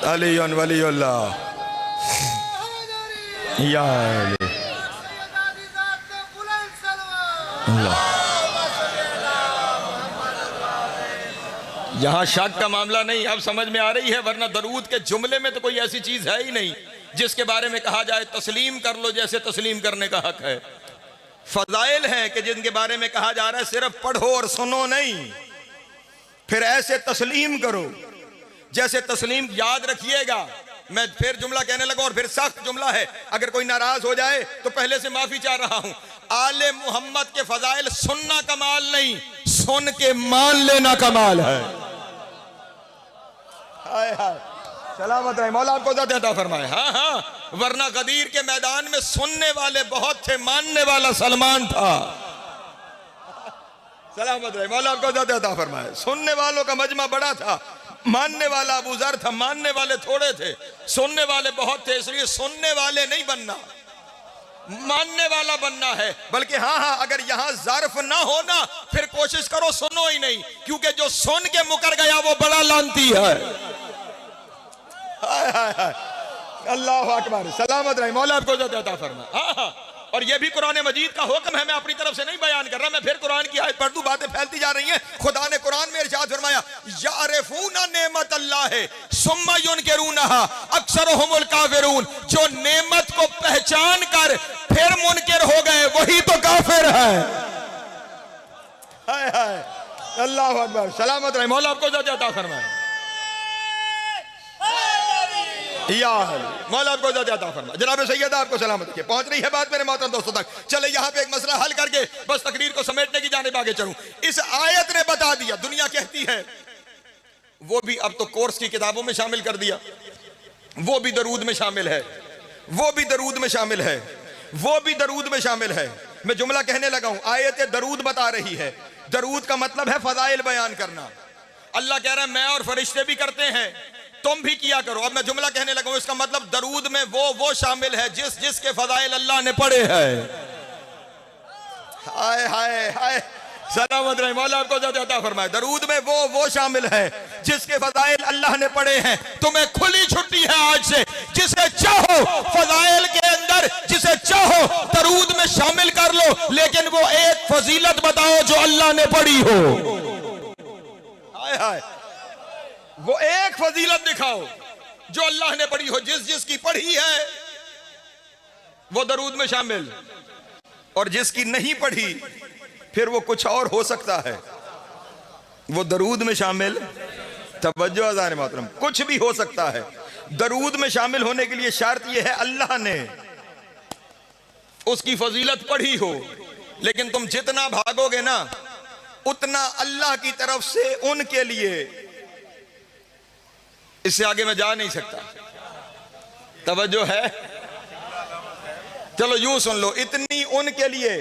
अली वलीउल्लाह या यहां शक का मामला नहीं, अब समझ में आ रही है। वरना दरूद के जुमले में तो कोई ऐसी चीज है ही नहीं जिसके बारे में कहा जाए तस्लीम कर लो जैसे तस्लीम करने का हक है। फजाइल हैं कि जिनके बारे में कहा जा रहा है सिर्फ पढ़ो और सुनो नहीं, फिर ऐसे तस्लीम करो जैसे तस्लीम। याद रखिएगा, मैं फिर जुमला कहने लगा और फिर सख्त जुमला है, अगर कोई नाराज हो जाए तो पहले से माफी चाह रहा हूं। आले मोहम्मद के फजाइल सुनना कमाल नहीं, सुन के मान लेना कमाल है। हाय हाय, सलामत रहे, मौला आपको ज़िंदगी अता फरमाए। हाँ हाँ, वरना गदीर के मैदान में सुनने वाले बहुत थे, मानने वाला सलमान था। सलामत रहे, मौला आपको ज़िंदगी अता फरमाए। सुनने वालों का मजमा बड़ा था, मानने वाला अबू जर था, मानने वाले थोड़े थे, सुनने वाले बहुत थे। इसलिए सुनने वाले नहीं बनना, मानने वाला बनना है। बल्कि हाँ हाँ, अगर यहां ज़र्फ ना हो ना, फिर कोशिश करो सुनो ही नहीं, क्योंकि जो सुन के मुकर गया वो बड़ा लानती है। हाय हाय हाय, अल्लाह अकबर, सलामत रहे, मौला आपको ज़िंदगी अता फरमाए। हाँ हाँ, और ये भी कुरान मजीद का हुक्म है, मैं अपनी तरफ से नहीं बयान कर रहा। मैं फिर कुरान की आयत पढ़ दूं, बातें फैलती जा रही हैं। खुदा ने कुरान में इरशाद फरमाया, यारिफूना नेमत अल्लाह है सुम्मा युनकिरूनहा अक्सरुहुमुल काफिरून। जो नेमत को पहचान कर फिर मुनकिर हो गए, वही तो काफिर है। हाय हाय, अल्लाह अकबर, सलामत रहे, मौला आपको ज़िंदगी अता फरमाए। या मौला आपको ज़िंदगी अता फरमाए। जनाब सैयद आपको सलामत रखिए। पहुंच रही है बात मेरे मोहतरम दोस्तों तक। चले यहाँ पे एक मसला हल करके बस तकरीर को समेटने की जानिब आगे चलूं। इस आयत ने बता दिया, दुनिया कहती है, वो भी अब तो कोर्स की किताबों में शामिल कर दिया, वो भी दरूद में शामिल है, वो भी दरूद में शामिल है, वो भी दरूद में शामिल है। मैं जुमला कहने लगा हूं, आयत दरूद बता रही है। दरूद का मतलब है फजाइल बयान करना। अल्लाह कह रहा है मैं और फरिश्ते भी करते हैं, तुम भी किया करो। अब मैं जुमला कहने लगा हूं, इसका मतलब दरूद में वो शामिल है जिसके फजाइल अल्लाह ने पढ़े हैं। हाय हाय हाय, सलामत रहे, मौला आपको ज़िंदगी अता फरमाए। दरूद में वो शामिल है जिसके फजाइल अल्लाह ने पढ़े हैं। तुम्हें खुली छुट्टी है आज से, जिसे चाहो फजाइल के अंदर, जिसे चाहो दरूद में शामिल कर लो, लेकिन वो एक फजीलत बताओ जो अल्लाह ने पढ़ी हो। हाय हाय, वो एक फजीलत दिखाओ जो अल्लाह ने पढ़ी हो। जिसकी पढ़ी है वो दरूद में शामिल, और जिसकी नहीं पढ़ी फिर वो कुछ और हो सकता है, वो दरूद में शामिल। तवज्जो अज़ान मोहतरम, कुछ भी हो सकता है। दरूद में शामिल होने के लिए शर्त यह है अल्लाह ने उसकी फजीलत पढ़ी हो। लेकिन तुम जितना भागोगे ना, उतना अल्लाह की तरफ से उनके लिए, इससे आगे मैं जा नहीं सकता। तवज्जो है, चलो यूं सुन लो, इतनी उनके लिए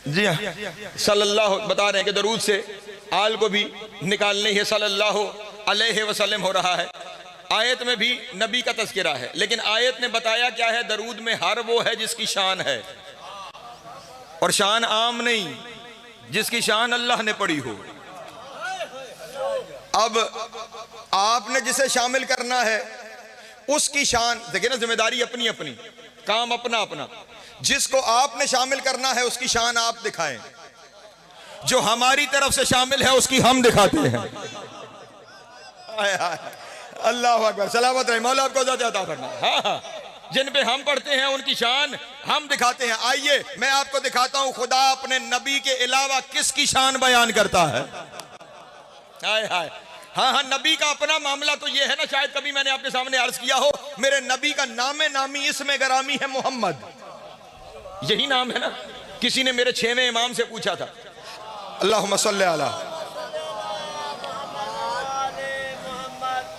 जी हाँ, सल्लल्लाहु बता रहे हैं कि दरूद से आल को भी निकालनी है, सल्लल्लाहु अलैहि वसल्लम हो रहा है। आयत में भी नबी का तज़किरा है, लेकिन आयत ने बताया क्या है, दरूद में हर वो है जिसकी शान है, और शान आम नहीं, जिसकी शान अल्लाह ने पढ़ी हो। अब आपने जिसे शामिल करना है उसकी शान देखिए ना, जिम्मेदारी अपनी अपनी, काम अपना अपना। जिसको आपने शामिल करना है उसकी शान आप दिखाएं, जो हमारी तरफ से शामिल है उसकी हम दिखाते हैं। अल्लाह अकबर, सलामत रहे, मौला आपको ज़्यादा अता फरमाए। हाँ हाँ, जिन पे हम पढ़ते हैं उनकी शान हम दिखाते हैं। आइए मैं आपको दिखाता हूं खुदा अपने नबी के अलावा किसकी शान बयान करता है। हाय हाय, हाँ हाँ, नबी का अपना मामला तो ये है ना, शायद कभी मैंने आपके सामने अर्ज किया हो, मेरे नबी का नामे नामी इसमें गरामी है मोहम्मद, यही नाम है ना। किसी ने मेरे 6वें इमाम से पूछा था, अल्लाहुम्मा सल्ली अला,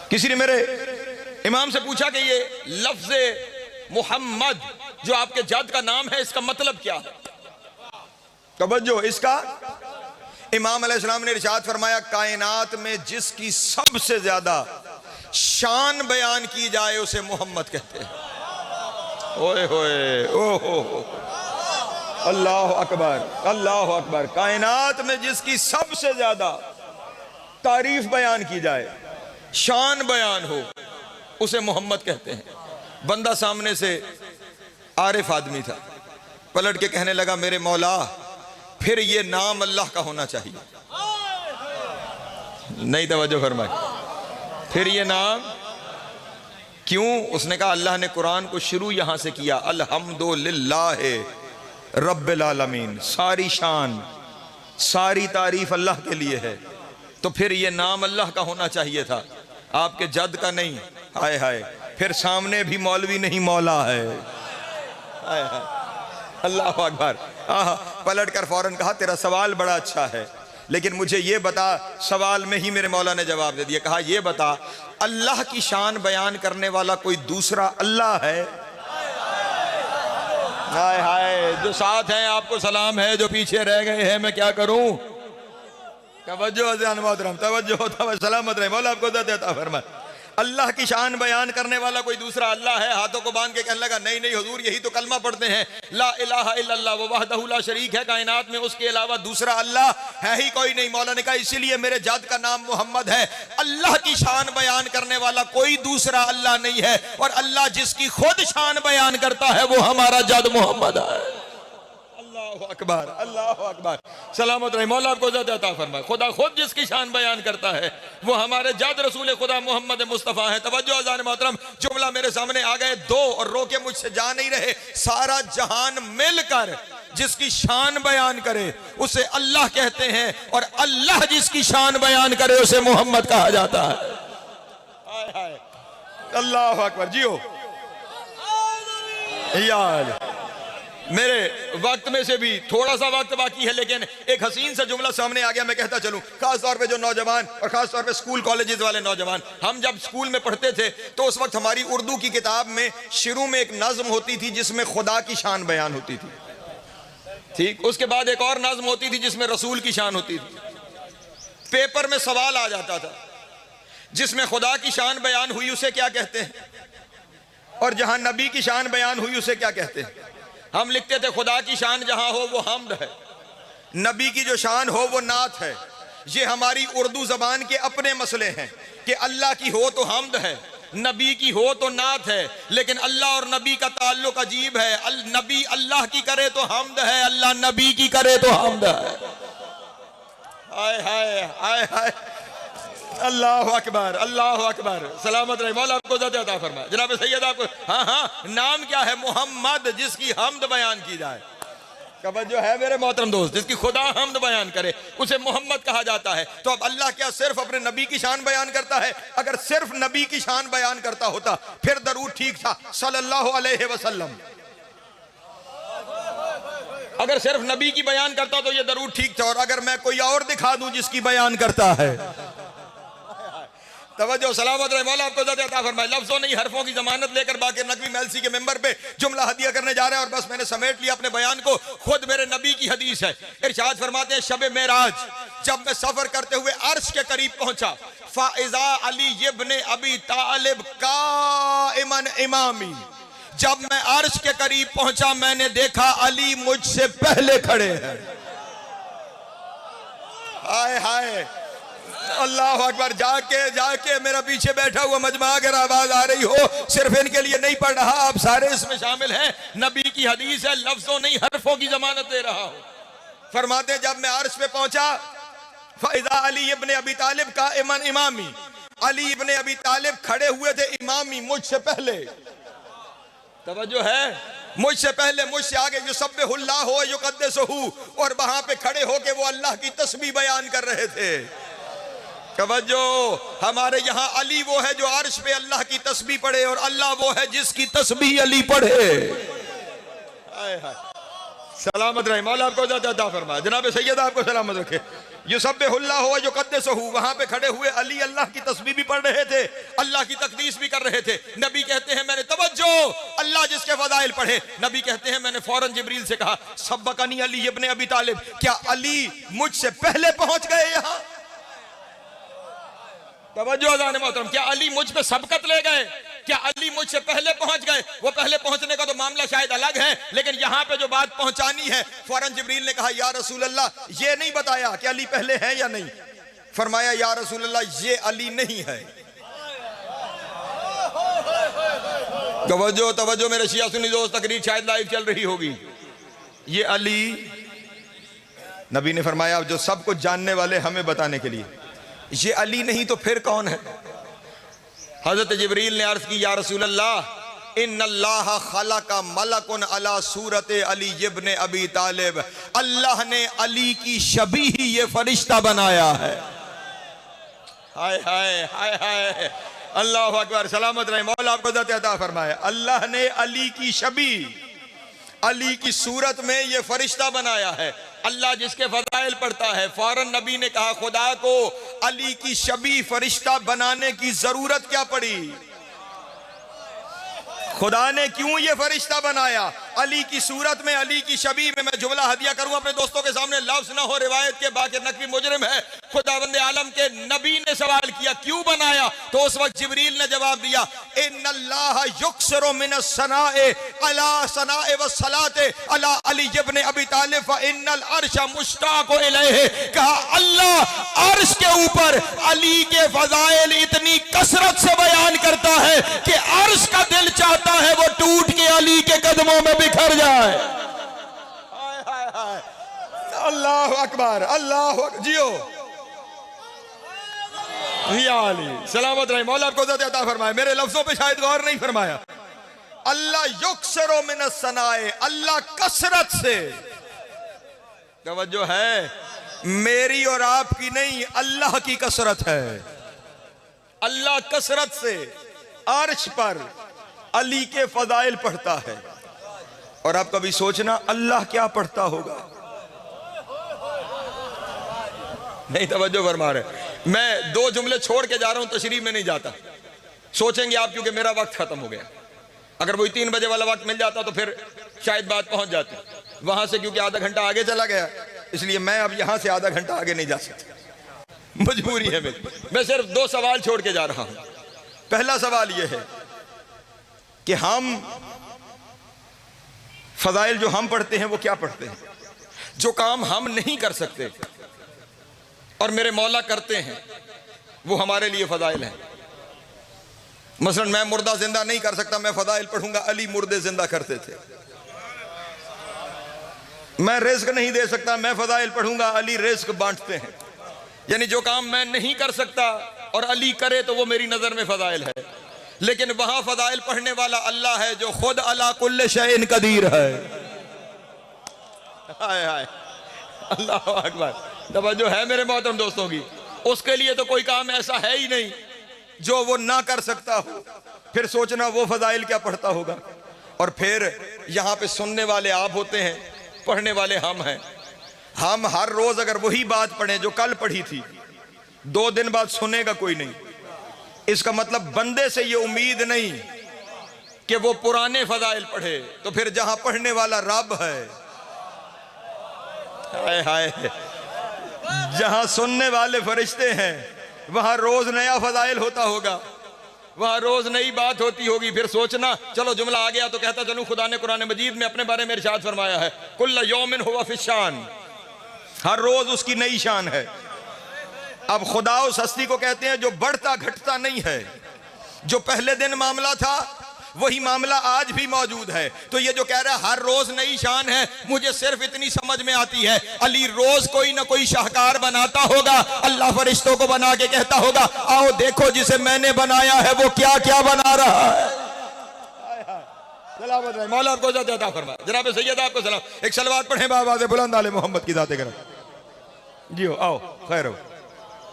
किसी ने मेरे इमाम से पूछा कि ये लफ्ज़ मोहम्मद जो आपके जद का नाम है, इसका मतलब क्या है। तवज्जो, इसका इमाम अलैहिस्सलाम ने इरशाद फरमाया, कायनात में जिसकी सबसे ज्यादा शान बयान की जाए उसे मोहम्मद कहते हैं। ओए होए, ओहो, अल्लाह अकबर, अल्लाह अकबर। कायनात में जिसकी सबसे ज्यादा तारीफ बयान की जाए, शान बयान हो, उसे मोहम्मद कहते हैं। बंदा सामने से आरिफ आदमी था, पलट के कहने लगा, मेरे मौला फिर ये नाम अल्लाह का होना चाहिए। नहीं, तवज्जो फरमाए, फिर ये नाम क्यों? उसने कहा, अल्लाह ने कुरान को शुरू यहां से किया, अल्हम्दुलिल्लाह रब्बिल आलमीन, सारी शान सारी तारीफ अल्लाह के लिए है, तो फिर ये नाम अल्लाह का होना चाहिए था, आपके जद का नहीं। हाय हाय, फिर सामने भी मौलवी नहीं, मौला है। हाय हाय, अल्लाह अकबर। पलट कर फौरन कहा, तेरा सवाल बड़ा अच्छा है, लेकिन मुझे ये बता, सवाल में ही मेरे मौला ने जवाब दे दिया। कहा, ये बता, अल्लाह की शान बयान करने वाला कोई दूसरा अल्लाह है? हाय हाय, जो साथ हैं आपको सलाम है, जो पीछे रह गए हैं मैं क्या करूं। तवज्जो अज़ान मोहतरम, तवज्जो, सलामत रहे, मौला आपको अता फरमाए। अल्लाह की शान बयान करने वाला कोई दूसरा अल्लाह है? हाथों को बांध के कहने लगा, नहीं नहीं हुजूर, यही तो कलमा पढ़ते हैं, ला इलाहा इल्लल्लाह व वहदहु ला शरीक है, कायनात में उसके अलावा दूसरा अल्लाह है ही कोई नहीं। मौला ने कहा, इसीलिए मेरे जद का नाम मोहम्मद है। अल्लाह की शान बयान करने वाला कोई दूसरा अल्लाह नहीं है, और अल्लाह जिसकी खुद शान बयान करता है वो हमारा जद मोहम्मद है। अल्लाह अकबर, अल्लाह अकबर, सलामत रहे, मौला आपको ज़्यादा अता फरमाए। खुदा खुद जिसकी शान बयान करता है वो हमारे जद रसूल खुदा मोहम्मद मुस्तफ़ा है। तवज्जो अज़ान मोहतरम, जुमला मेरे सामने आ गए दो, और रोके मुझसे जा नहीं रहे। सारा जहान मिलकर जिसकी शान बयान करे उसे अल्लाह कहते हैं, और अल्लाह जिसकी शान बयान करे उसे मोहम्मद कहा जाता है। हाय हाय, अल्लाह अकबर। जियो यार, मेरे वक्त में से भी थोड़ा सा वक्त बाकी है, लेकिन एक हसीन सा जुमला सामने आ गया, मैं कहता चलूं। खास तौर पे जो नौजवान, और खास तौर पे स्कूल कॉलेजेस वाले नौजवान, हम जब स्कूल में पढ़ते थे तो उस वक्त हमारी उर्दू की किताब में शुरू में एक नज़्म होती थी जिसमें खुदा की शान बयान होती थी, ठीक। उसके बाद एक और नज़्म होती थी जिसमें रसूल की शान होती थी। पेपर में सवाल आ जाता था, जिसमें खुदा की शान बयान हुई उसे क्या कहते हैं, और जहां नबी की शान बयान हुई उसे क्या कहते हैं। हम लिखते थे, खुदा की शान जहां हो वो हम्द है, नबी की जो शान हो वो नात है। ये हमारी उर्दू जबान के अपने मसले हैं कि अल्लाह की हो तो हम्द है, नबी की हो तो नात है, लेकिन अल्लाह और नबी का ताल्लुक अजीब है। नबी अल्लाह की करे तो हम्द है, अल्लाह नबी की करे तो हम्द है। हाय हाय हाय हाय, अल्लाह अकबर, अल्लाह अकबर, सलामत रहे, मौला आपको ज़्यादा अता फरमाए। जनाब सैयद आपको, हाँ हाँ, नाम क्या है? मोहम्मद, जिसकी हम्द बयान की जाए। जो है मेरे मोहतरम दोस्त, जिसकी खुदा हम्द बयान करे उसे मोहम्मद कहा जाता है। तो अब अल्लाह क्या सिर्फ अपने नबी की शान बयान करता है? अगर सिर्फ नबी की शान बयान करता होता फिर दरूद ठीक था, सल्लल्लाहु अलैहि वसल्लम। अगर सिर्फ नबी की बयान करता तो ये दरूद ठीक था। और अगर मैं कोई और दिखा दूं जिसकी बयान करता है, तवज्जो सलामत रहे, मौला आपको ज़ात अता फरमाए। लफ्ज़ों नहीं हरफों की जमानत लेकर बाक़िर नकवी मेलसी के मेंबर पे जुमला हदिया करने जा रहे हैं और बस मैंने समेट लिया अपने बयान को। खुद मेरे नबी की हदीस है, इरशाद फरमाते हैं शब मेराज जब मैं सफर करते हुए अर्श के करीब पहुंचा, फ़ाइज़ा अली इब्न अबी तालिब काइमन इमामी, जब मैं अर्श के करीब पहुंचा मैंने देखा अली मुझसे पहले खड़े हैं। हाय हाय अल्लाह अकबर। जाके मेरा पीछे बैठा हुआ मजमा अगर आवाज आ रही हो, सिर्फ इनके लिए नहीं पढ़ रहा, आप सारे इसमें शामिल हैं। नबी की हदीस है, लफ्जों नहीं हरफों की जमानत दे रहा हूं। फरमाते जब मैं अर्श पे पहुंचा, फ़ाइज़ा अली इब्न अबी तालिब का इमामी, अली इब्न अबी तालिब खड़े हुए थे इमामी मुझसे पहले। तवज्जो है, मुझसे पहले मुझसे आगे युसब्बिहुल्लाह हो युक़द्दिसहु, और वहां पे खड़े होके वो अल्लाह की तस्बीह बयान कर रहे थे। तवज्जो, हमारे यहाँ अली वो है जो अर्श पे अल्लाह की तस्बीह पढ़े और अल्लाह वो है जिसकी तस्बीह अली पढ़े। हाय हाय सलामत रहे, मौला आपको अता फरमाए। जनाब सैयद आपको सलामत रखे। युसब्बिहुल्लाह हो युक़द्दिसहु, वहां पे खड़े हुए अली अल्लाह की तस्बीह भी पढ़ रहे थे, अल्लाह की तकदीस भी कर रहे थे। नबी कहते हैं मैंने तवज्जो अल्लाह जिसके फज़ाइल पढ़े, नबी कहते हैं मैंने फौरन जिब्रील से कहा सबकनी अली इब्न अबी तालिब, क्या अली मुझसे पहले पहुंच गए यहाँ? तवज्जो अज़ान मोहतरम, क्या अली मुझ पे सबकत ले गए? क्या अली मुझसे पहले पहुंच गए? वो पहले पहुंचने का तो मामला शायद अलग है, लेकिन यहां पे जो बात पहुंचानी है, फौरन जिब्रील ने कहा या रसूल अल्लाह, ये नहीं बताया कि अली पहले है या नहीं। फरमाया या रसूल अल्लाह ये अली नहीं है। तवज्जो तवज्जो मेरे शिया सुन्नी दोस्त, तकरीर शायद लाइव चल रही होगी। ये अली, नबी ने फरमाया जो सब कुछ जानने वाले हमें बताने के लिए, ये अली नहीं तो फिर कौन है? हजरत जिब्रील ने अर्ज की या रसूल अल्लाह इन्नल्लाह खलका मलकुन अला सूरत अली इब्न अबी तालिब, अल्लाह ने अली की शबीह ये फरिश्ता बनाया है। हाय हाय हाय हाय अल्लाह अकबर सलामत रहे, मौला आपको ज़ात अता फरमाए। अल्लाह ने अली की शबीह, अली की सूरत में ये फरिश्ता बनाया है। अल्लाह जिसके फज़ाइल पढ़ता है, फौरन नबी ने कहा खुदा को अली की शबीह फरिश्ता बनाने की जरूरत क्या पड़ी? खुदा ने क्यों ये फरिश्ता बनाया? अली की सूरत में, अली की शबीह में। मैं जुमला हदिया करूं अपने दोस्तों के सामने, लफ्ज ना हो रिवायत के, बाकी नकवी मुजरिम है। खुदावंद आलम के नबी ने सवाल किया क्यों बनाया, तो उस वक्त जिब्रील ने जवाब दिया इन्नल्लाह युक्सिरु मिनस सनाए अला सनाए व सलाते अला अली इब्न अबी तालिब व इन्नल अर्श मुश्ताक़ु इलैहि। कहा अल्लाह अर्श के ऊपर अली के फज़ाइल इतनी कसरत से बयान करता है कि अर्श का दिल चाहता है वो टूट के अली के कदमों में बिखर जाए। हाय हाय हाय अल्लाह अकबर अल्लाह जियो या अली सलामत रहे, मौला आपको ज़ात अता फरमाए। मेरे लफ्जों पे शायद गौर नहीं फरमाया। अल्लाह युक्सिरु मिनस सनाए, अल्लाह कसरत से, तवज्जो है, मेरी और आपकी नहीं, अल्लाह की कसरत है। अल्लाह कसरत से अर्श पर अली के फज़ाइल पढ़ता है। और आप कभी सोचना अल्लाह क्या पढ़ता होगा? नहीं तवज्जो फरमा रहे। मैं दो जुमले छोड़ के जा रहा हूं, तशरीह में नहीं जाता। सोचेंगे आप क्योंकि मेरा वक्त खत्म हो गया। अगर वही 3 बजे वाला वक्त मिल जाता तो फिर शायद बात पहुंच जाती। वहां से क्योंकि आधा घंटा आगे चला गया, इसलिए मैं अब यहां से आधा घंटा आगे नहीं जा सकता, मजबूरी है मेरी। मैं सिर्फ 2 सवाल छोड़ के जा रहा हूं। पहला सवाल यह है कि हम फज़ाइल जो हम पढ़ते हैं वो क्या पढ़ते हैं? जो काम हम नहीं कर सकते और मेरे मौला करते हैं, वो हमारे लिए फज़ाइल हैं। मसलन मैं मुर्दा जिंदा नहीं कर सकता, मैं फज़ाइल पढ़ूंगा अली मुर्दे जिंदा करते थे। मैं रिज़्क नहीं दे सकता, मैं फज़ाइल पढ़ूंगा अली रिज़्क बांटते हैं। यानी जो काम मैं नहीं कर सकता और अली करे तो वो मेरी नजर में फज़ाइल है। लेकिन वहां फज़ाइल पढ़ने वाला अल्लाह है जो खुद अला कुल्ल शैइन कदीर है। हाय हाय अल्लाह अकबर। तवज्जो है मेरे मोहतरम दोस्तों की, उसके लिए तो कोई काम ऐसा है ही नहीं जो वो ना कर सकता हो। फिर सोचना वो फज़ाइल क्या पढ़ता होगा। और फिर यहाँ पे सुनने वाले आप होते हैं, पढ़ने वाले हम हैं। हम हर रोज अगर वही बात पढ़ें जो कल पढ़ी थी, 2 दिन बाद सुनेगा कोई नहीं। इसका मतलब बंदे से ये उम्मीद नहीं कि वो पुराने फजाइल पढ़े, तो फिर जहां पढ़ने वाला रब है, हाय हाय, जहां सुनने वाले फरिश्ते हैं वहां रोज नया फजाइल होता होगा, वहां रोज नई बात होती होगी। फिर सोचना, चलो जुमला आ गया तो कहता चलूं, खुदा ने कुरान मजीद में अपने बारे में इरशाद फरमाया है, कुल्ला यौमिन हुवा फी शान, हर रोज उसकी नई शान है। अब खुदा उस हस्ती को कहते हैं जो बढ़ता घटता नहीं है, जो पहले दिन मामला था वही मामला आज भी मौजूद है। तो ये जो कह रहा है हर रोज नई शान है, मुझे सिर्फ इतनी समझ में आती है, अली रोज कोई ना कोई शाहकार बनाता होगा, अल्लाह फरिश्तों को बना के कहता होगा आओ देखो जिसे मैंने बनाया है वो क्या क्या बना रहा है। मौला आपको अता फरमाए। जनाब सैयद आपको सलाम। एक सलवात पढ़े बाबा से बुलंद आले मोहम्मद की जाते करम। जी हो, आओ खैर हो।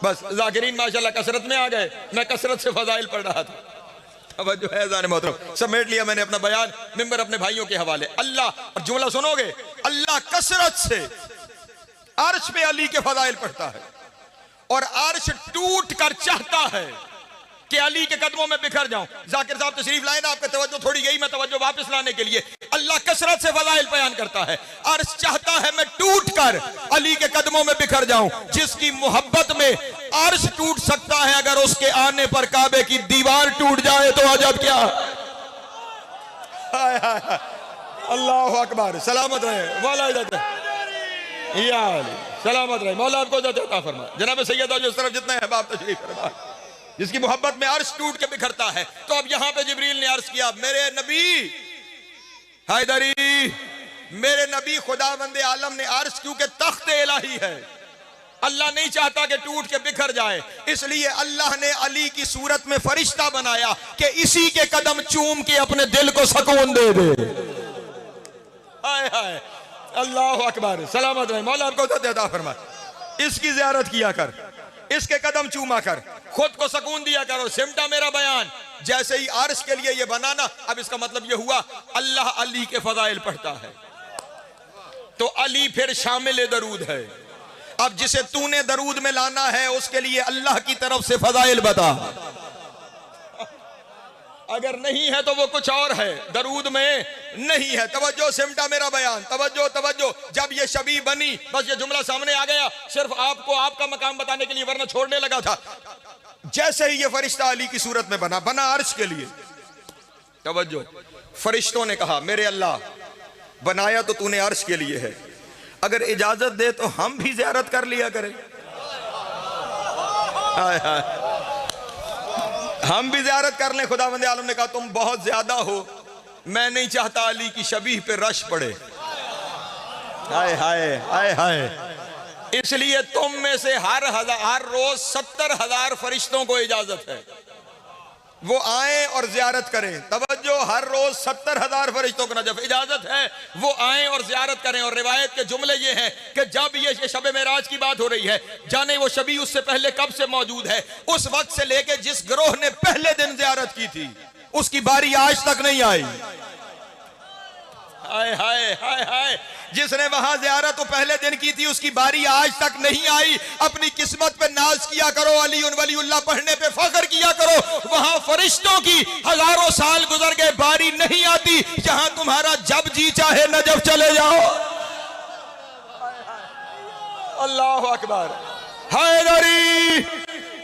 बस जाकिरीन माशाल्लाह कसरत में आ गए, मैं कसरत से फजाइल पढ़ रहा था। जो है जाने मोहतरम समेट लिया मैंने अपना बयान, मिंबर अपने भाइयों के हवाले। अल्लाह, और जुमला सुनोगे, अल्लाह कसरत से अर्श पे अली के फजाइल पढ़ता है और अर्श टूट कर चाहता है कि अली के कदमों में बिखर जाऊं। जाकिर साहब तशरीफ लाए ना, आपका तवज्जो थोड़ी गई, मैं तवज्जो वापस लाने के लिए। अल्लाह कसरत से फजाइल बयान करता है, अर्श चाहता है मैं टूट कर अली के कदमों में बिखर जाऊं। जिसकी मोहब्बत में अर्श टूट सकता है, अगर उसके आने पर काबे की दीवार टूट जाए तो अजब क्या। अल्लाह अकबर। सलामत रहे वाला या सलामत रहे, मौला आपको अता फरमाए। जनाब सैयद जिस तरफ जितने अहबाब तशरीफ फरमाए, जिसकी मोहब्बत में अर्श टूट के बिखरता है। तो अब यहां पे जिब्रील ने अर्ज किया, मेरे नबी हैदरी, मेरे नबी खुदावंद आलम ने अर्श क्योंकि तख्त इलाही है, अल्लाह नहीं चाहता कि टूट के बिखर जाए, इसलिए अल्लाह ने अली की सूरत में फरिश्ता बनाया कि इसी के कदम चूम के अपने दिल को सुकून दे दे। हाय हाय, अल्लाह अकबर। सलामत रहे, मौला आपको अता फरमाए। इसकी ज़ियारत किया कर, इसके कदम चूमा कर, खुद को सुकून दिया करो। सिमटा मेरा बयान जैसे ही अर्श के लिए ये बनाना। अब इसका मतलब ये हुआ अल्लाह अली के फजाइल पढ़ता है तो अली फिर शामिल दरूद है। अब जिसे तूने दरूद में लाना है उसके लिए अल्लाह की तरफ से फजाइल बता, अगर नहीं है तो वो कुछ और है, दरूद में नहीं है। तवज्जो, सिमटा मेरा बयान, तवज्जो तवज्जो। जब ये शबी बनी, बस ये जुमला सामने आ गया सिर्फ आपको आपका मकाम बताने के लिए, वरना छोड़ने लगा था। जैसे ही ये फरिश्ता अली की सूरत में बना अर्श के लिए। तवज्जो, फरिश्तों ने कहा मेरे अल्लाह, बनाया तो तूने अर्श के लिए है, अगर इजाजत दे तो हम भी ज़ियारत कर लिया करें। हाय हाय, हम भी ज़ियारत कर लें। खुदावंद आलम ने कहा तुम बहुत ज्यादा हो, मैं नहीं चाहता अली की शबीह पे रश पड़े। हाय हाय हाय हाय, इसलिए तुम में से हर रोज 70,000 फरिश्तों को इजाजत है वो आए और ज़ियारत करें। तवज्जो, हर रोज 70,000 फरिश्तों को नजफ इजाजत है वो आए और ज़ियारत करें। और रिवायत के जुमले ये हैं कि जब ये शब मेराज की बात हो रही है, जाने वो शबी उससे पहले कब से मौजूद है, उस वक्त से लेके जिस गिरोह ने पहले दिन ज़ियारत की थी उसकी बारी आज तक नहीं आई। हाय हाय हाय हाय, जिसने वहां ज़ियारत तो पहले दिन की थी उसकी बारी आज तक नहीं आई। अपनी किस्मत पे नाज किया करो, अली उन वलीउल्लाह पढ़ने पे फख्र किया करो। वहां फरिश्तों की हजारों साल गुजर गए, बारी नहीं आती। यहां तुम्हारा जब जी चाहे नजफ चले जाओ। अल्लाह अकबर। हैदरी,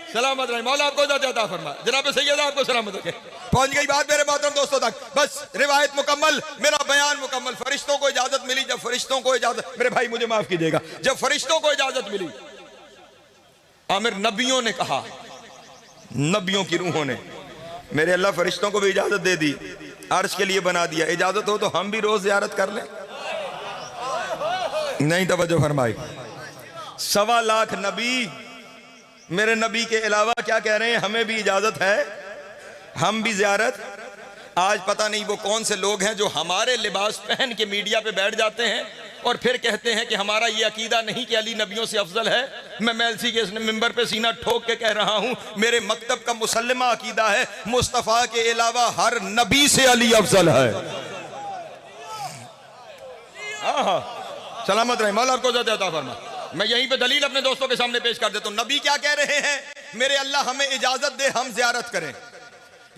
सलामत रहे, मौला आपको अता फरमाए। जनाब सैयद आपको सलामत रखे। पहुंच गई बात मेरे मोहतरम दोस्तों तक, बस रिवायत मुकम्मल, मेरा बयान मुकम्मल। फरिश्तों को इजाजत मिली, जब फरिश्तों को इजाजत, मेरे भाई मुझे माफ कीजिएगा, जब फरिश्तों को इजाजत मिली, आमिर नबियों ने कहा, नबियों की रूहों ने, मेरे अल्लाह फरिश्तों को भी इजाजत दे दी, अर्श के लिए बना दिया, इजाजत हो तो हम भी रोज ज़ियारत कर लें। नहीं, तवज्जो फरमाई। 1.25 लाख नबी मेरे नबी के अलावा क्या कह रहे हैं, हमें भी इजाजत है, हम भी ज़ियारत। आज पता नहीं वो कौन से लोग हैं जो हमारे लिबास पहन के मीडिया पे बैठ जाते हैं और फिर कहते हैं कि हमारा ये अकीदा नहीं कि अली नबियों से अफजल है। मैं मेलसी के मिंबर पे सीना ठोक के कह रहा हूं, मेरे मकतब का मुसल्लमा अकीदा है, मुस्तफ़ा के अलावा हर नबी से अली अफजल है। सलामत रहे, मौला आपको अता फरमाए। मैं यहीं पे दलील अपने दोस्तों के सामने पेश कर देता हूं। नबी क्या कह रहे हैं, मेरे अल्लाह हमें इजाजत दे हम जियारत करें।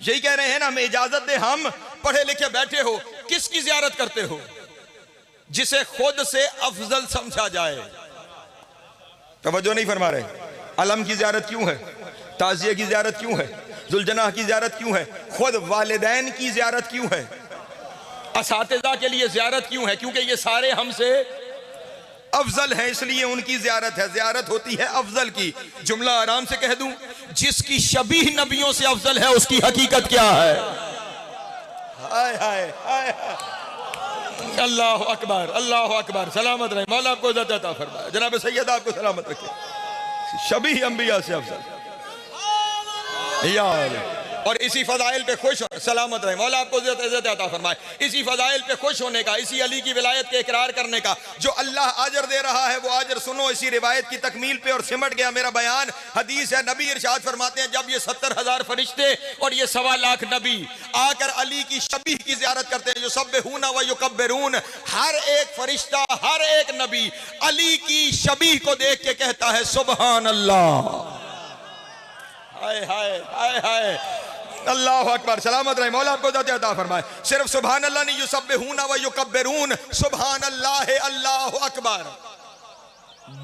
यही कह रहे हैं ना, हमें इजाजत दे, हम पढ़े लिखे बैठे हो, किसकी जियारत करते हो? जिसे खुद से अफजल समझा जाए। तवज्जो नहीं फरमा रहे। अलम की जियारत क्यों है? ताजिया की जियारत क्यों है? जुलजनाह की जियारत क्यों है? खुद वालिदैन की जियारत क्यों है? असातिज़ा के लिए जियारत क्यों है? क्योंकि ये सारे हमसे अफजल है, इसलिए उनकी जियारत है। जियारत होती है अफजल की। जुमला आराम से कह दूं, जिसकी शबीह नबियों से अफजल है उसकी हकीकत क्या है? हाय हाय हाय हाय। अल्लाह अकबर, अल्लाह अकबर। सलामत रहे, मौला आपको इज्जत अता फरमाए। जनाब सैयद आपको सलामत रखे। शबीह अंबिया से अफजल यार। और इसी फजाइल पे खुश हो, सलामत रहे, मौला आपको इज्जत अता फरमाए। इसी फजाइल पे खुश होने का, इसी अली की विलायत के इकरार करने का, जो अल्लाह आजर दे रहा है वो आजर सुनो। इसी रिवायत की तकमील पे और सिमट गया मेरा बयान। हदीस है, नबी इरशाद फरमाते हैं, जब ये 70,000 फरिश्ते और ये 1.25 लाख नबी आकर अली की शबीह की जियारत करते हैं, जो युसब्बिहूना व युकब्बिरून, हर एक फरिश्ता, हर एक नबी अली की शबीह को देख के कहता है सुबहान अल्लाह। हाय हाय हाय हाय। अल्लाह अकबर। सलामत रहे, मौला आपको इज्जत अता फरमाए। सिर्फ सुभान अल्लाह नहीं, युसब्बिहूना व युकब्बिरून, सुभान अल्लाह है, अल्लाह अकबर।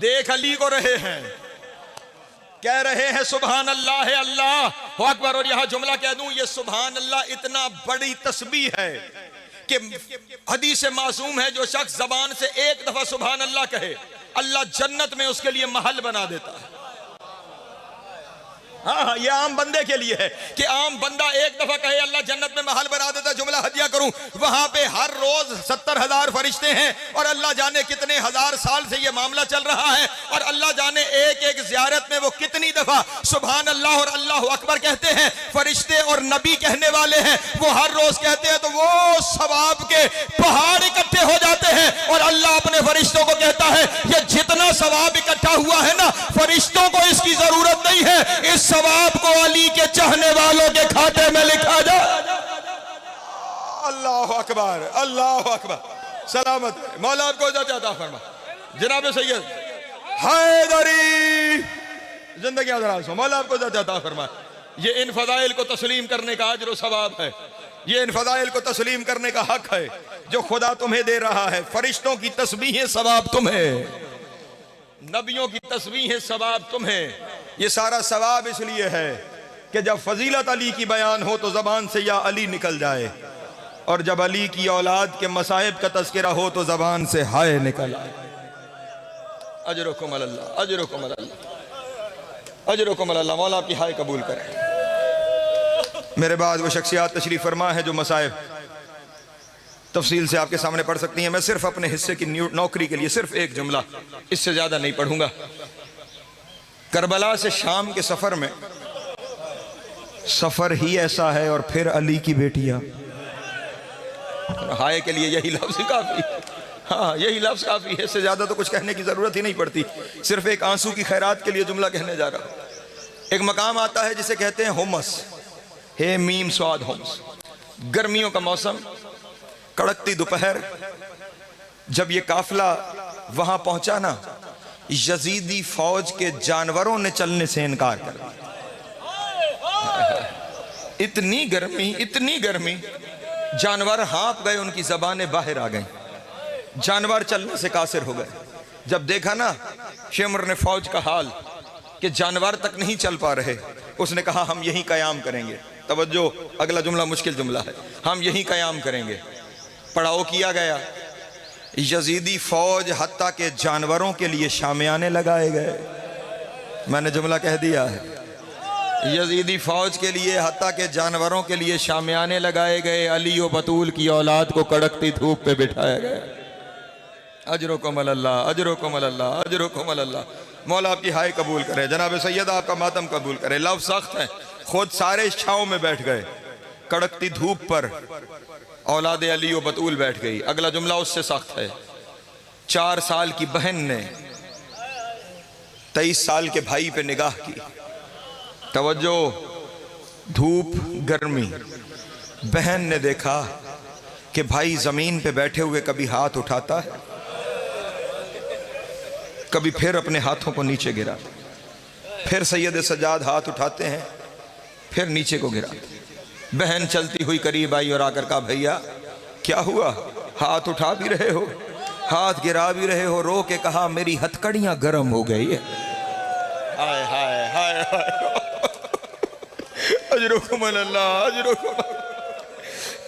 देख अली को रहे हैं, कह रहे हैं सुभान अल्लाह है, अल्लाह अकबर। और यहां जुमला कह दूं, ये सुभान अल्लाह इतना बड़ी तस्बीह है कि हदीस मासूम है, जो शख्स जबान से एक दफा सुभान अल्लाह कहे, अल्लाह जन्नत में उसके लिए महल बना देता है। हाँ, ये आम बंदे के लिए है कि आम बंदा एक दफा कहे अल्लाह जन्नत में महल बना देता। जुमला हदिया करूं, वहां पे हर रोज 70,000 फरिश्ते हैं और अल्लाह जाने कितने हजार साल से ये मामला चल रहा है, और अल्लाह जाने एक एक जियारत में वो कितनी दफा सुभान अल्लाह और अल्लाह अकबर कहते हैं। फरिश्ते और नबी कहने वाले हैं, वो हर रोज कहते हैं, तो वो सवाब के पहाड़ इकट्ठे हो जाते हैं। और अल्लाह अपने फरिश्तों को कहता है, ये जितना सवाब इकट्ठा हुआ है ना, फरिश्तों को इसकी जरूरत नहीं है, इस सवाब को अली के चाहने वालों के खाते में लिखा जाए। अल्लाह अकबर, अल्लाह अकबर। सलामत, मौला आपको इज्जत अता फरमा। जनाब सैयद हैदरी जिंदगी दराज हो, मौला आपको इज्जत अता फरमा। ये इन फजाइल को तस्लीम करने का अजर व सवाब है, ये इन फजाइल को तस्लीम करने का हक है जो खुदा तुम्हें दे रहा है। फरिश्तों की तस्बीह सवाब तुम्हें, नबियों की तस्बीह सवाब तुम्हें। ये सारा सवाब इसलिए है कि जब फजीलत अली की बयान हो तो जबान से या अली निकल जाए, और जब अली की औलाद के मसाइब का तज़किरा हो तो जबान से हाय निकल आए। अजरुकुम अल्लाह, अजरुकुम अल्लाह, अजरुकुम अल्लाह। मौला आपकी हाय कबूल करे। मेरे बाद वो शख्सियात तशरीफ फरमा है जो मसाइब तफसील से आपके सामने पढ़ सकती हैं। मैं सिर्फ अपने हिस्से की नौकरी के लिए सिर्फ एक जुमला, इससे ज्यादा नहीं पढ़ूंगा। करबला से शाम के सफर में, सफर ही ऐसा है, और फिर अली की बेटियां। हाय के लिए यही लफ्ज काफी, हाँ यही लफ्ज काफी है, इससे ज्यादा तो कुछ कहने की जरूरत ही नहीं पड़ती। सिर्फ एक आंसू की खैरात के लिए जुमला कहने जा रहा हूं। एक मकाम आता है जिसे कहते हैं हुमस, हे मीम स्वाद हुमस। गर्मियों का मौसम, कड़कती दोपहर, जब ये काफिला वहां पहुंचा ना, यजीदी फौज के जानवरों ने चलने से इनकार कर दिया। इतनी गर्मी, इतनी गर्मी, जानवर हाँप गए, उनकी जबानें बाहर आ गई, जानवर चलने से कासिर हो गए। जब देखा ना शेमर ने फौज का हाल कि जानवर तक नहीं चल पा रहे, उसने कहा हम यही कयाम करेंगे। तवज्जो, अगला जुमला मुश्किल जुमला है, हम यही कयाम करेंगे। पड़ाव किया गया, यजीदी फौज हत्ता के जानवरों के लिए शामियाने लगाए गए। मैंने जुमला कह दिया है, यजीदी फौज के लिए, हत्ता के जानवरों के लिए शामियाने लगाए गए। अली और बतूल की औलाद को कड़कती धूप पे बिठाया गया। अजरुकुम अल्लाह, अजरुकुम अल्लाह, अजरुकुम अल्लाह। मौला आपकी हाय कबूल करे, जनाब सैयद आपका मातम कबूल करे। लव सख्त है, खुद सारे छाँव में बैठ गए, कड़कती धूप पर औलाद अली और बतूल बैठ गई। अगला जुमला उससे सख्त है। 4 साल की बहन ने 23 साल के भाई पे निगाह की। तवज्जो, धूप गर्मी, बहन ने देखा कि भाई जमीन पे बैठे हुए कभी हाथ उठाता है, कभी फिर अपने हाथों को नीचे गिरा। फिर सैयद सज्जाद हाथ उठाते हैं, फिर नीचे को गिराते। बहन चलती हुई करीब आई और आकर कहा, भैया क्या हुआ, हाथ उठा भी रहे हो, हाथ गिरा भी रहे हो। रो के कहा, मेरी हथकड़ियां गर्म हो गई है। हाय हाय हाय हाय, अजरुकुम अल्लाह, अजरुकुम।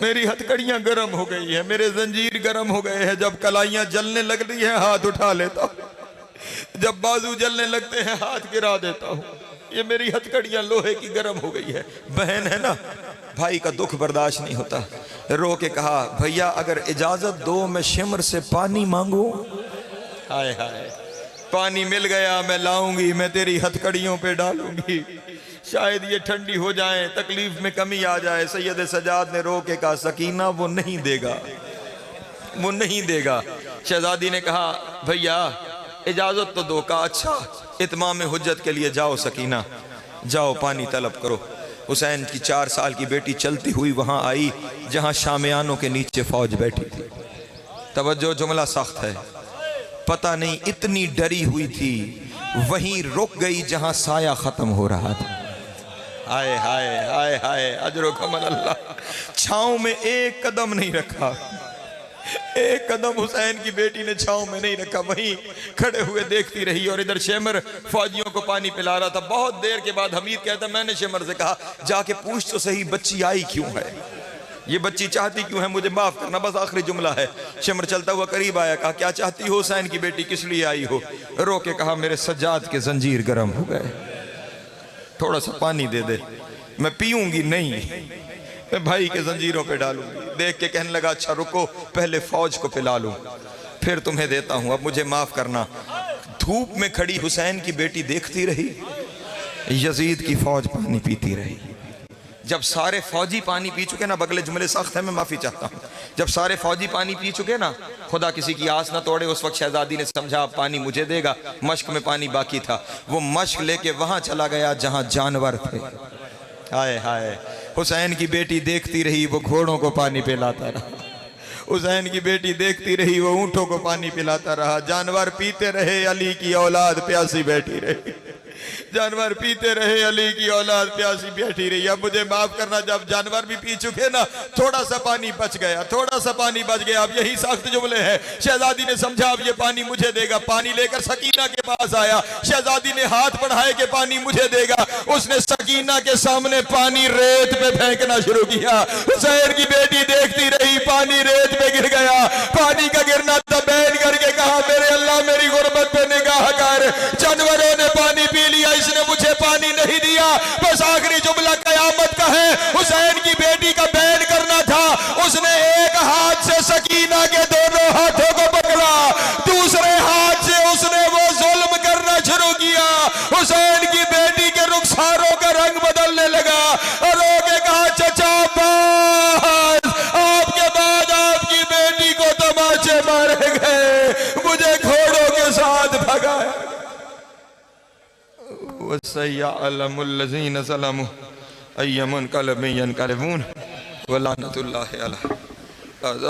मेरी हथकड़ियां गर्म हो गई है, मेरे जंजीर गर्म हो गए हैं। जब कलाइयां जलने लग रही हैं हाथ उठा लेता हूं, जब बाजू जलने लगते हैं हाथ गिरा देता हूं। ये मेरी हथकड़ियां लोहे की गर्म हो गई है। बहन है ना, भाई का दुख बर्दाश्त नहीं होता। रो के कहा, भैया अगर इजाजत दो मैं शिमर से पानी मांगू। हाय हाय, पानी मिल गया, मैं लाऊंगी, मैं तेरी हथकड़ियों पे डालूंगी, शायद ये ठंडी हो जाए, तकलीफ में कमी आ जाए। सैयद सज्जाद ने रो के कहा, सकीना वो नहीं देगा, वो नहीं देगा। शहजादी ने कहा, भैया इजाजत तो दो। का अच्छा, इत्माम हुज्जत के लिए जाओ सकीना, जाओ पानी तलब करो। हुसैन की 4 साल की बेटी चलती हुई वहां आई जहां शामियानों के नीचे फौज बैठी थी। तवज्जो, जुमला सख्त है। पता नहीं इतनी डरी हुई थी, वहीं रुक गई जहां साया खत्म हो रहा था। हाय हाय हाय हाय, अजरुकुम अल्लाह। छांव में एक कदम नहीं रखा, एक कदम हुसैन की बेटी ने छांव में नहीं रखा, वहीं खड़े हुए देखती रही। और इधर शेमर फौजियों को पानी पिला रहा था। बहुत देर के बाद हमीद कहता, मैंने शेमर से कहा, जाके पूछ तो सही बच्ची आई क्यों है, ये बच्ची चाहती क्यों है, मुझे माफ करना, बस आखिरी जुमला है। शेमर चलता हुआ करीब आया, कहा, क्या चाहती हो हुसैन की बेटी, किस लिए आई हो। रो के कहा, मेरे सज्जाद के जंजीर गर्म हो गए, थोड़ा सा पानी दे दे। मैं पीऊंगी नहीं, मैं भाई के जंजीरों पे डालूंगी। देख के कहने लगा, अच्छा रुको, पहले फौज को पिला लूं, फिर तुम्हें देता हूं, अब मुझे माफ करना। धूप में खड़ी हुसैन की बेटी देखती रही, यजीद की फौज पानी पीती रही। जब सारे फौजी पानी पी चुके ना, बगले जुमले सख्त है, मैं माफी चाहता हूँ। जब सारे फौजी पानी पी चुके ना, खुदा किसी की आस ना तोड़े, उस वक्त शहजादी ने समझा अब पानी मुझे देगा। मश्क में पानी बाकी था, वो मश्क लेके वहां चला गया जहां जानवर थे। हाय हाय, हुसैन की बेटी देखती रही, वो घोड़ों को पानी पिलाता रहा। हुसैन की बेटी देखती रही, वो ऊंटों को पानी पिलाता रहा। जानवर पीते रहे, अली की औलाद प्यासी बैठी रही। जानवर पीते रहे, अली की औलाद प्यासी बैठी रही। अब मुझे माफ करना, जब जानवर भी पी चुके ना, थोड़ा सा पानी बच गया, थोड़ा सा पानी बच गया। अब यही सख्त जुमले हैं। शहजादी ने समझा अब ये पानी मुझे देगा। पानी लेकर सकीना के पास आया। शहजादी ने हाथ बढ़ाए कि पानी मुझे देगा। उसने सकीना के सामने पानी रेत पे फेंकना शुरू किया। हुसैन की बेटी देखती रही, पानी रेत पे गिर गया। पानी का गिरना तबैन करके कहा, मेरे अल्लाह मेरी गुर्बत पे निगाह कर, जानवरों ने पानी पी लिया, इसने मुझे पानी नहीं दिया। बस आखिरी जुमला कयामत का है। हुसैन की बेटी का बैन करना था, उसने एक हाथ से सकीना के दोनों हाथों को पकड़ा, दूसरे हाथ से उसने वो जुल्म करना शुरू किया। हुसैन की बेटी के रुखसारों का रंग बदलने लगा और रोके कहा, चचा बस, आपके बाद आपकी बेटी को तमाचे मारे गए, मुझे घोड़ों के साथ भगाया। वसयअलमुल्लज़ीन ज़लमू अय्यमुनक़लबिन यनक़लिबून व लानतुल्लाहि अलैहि।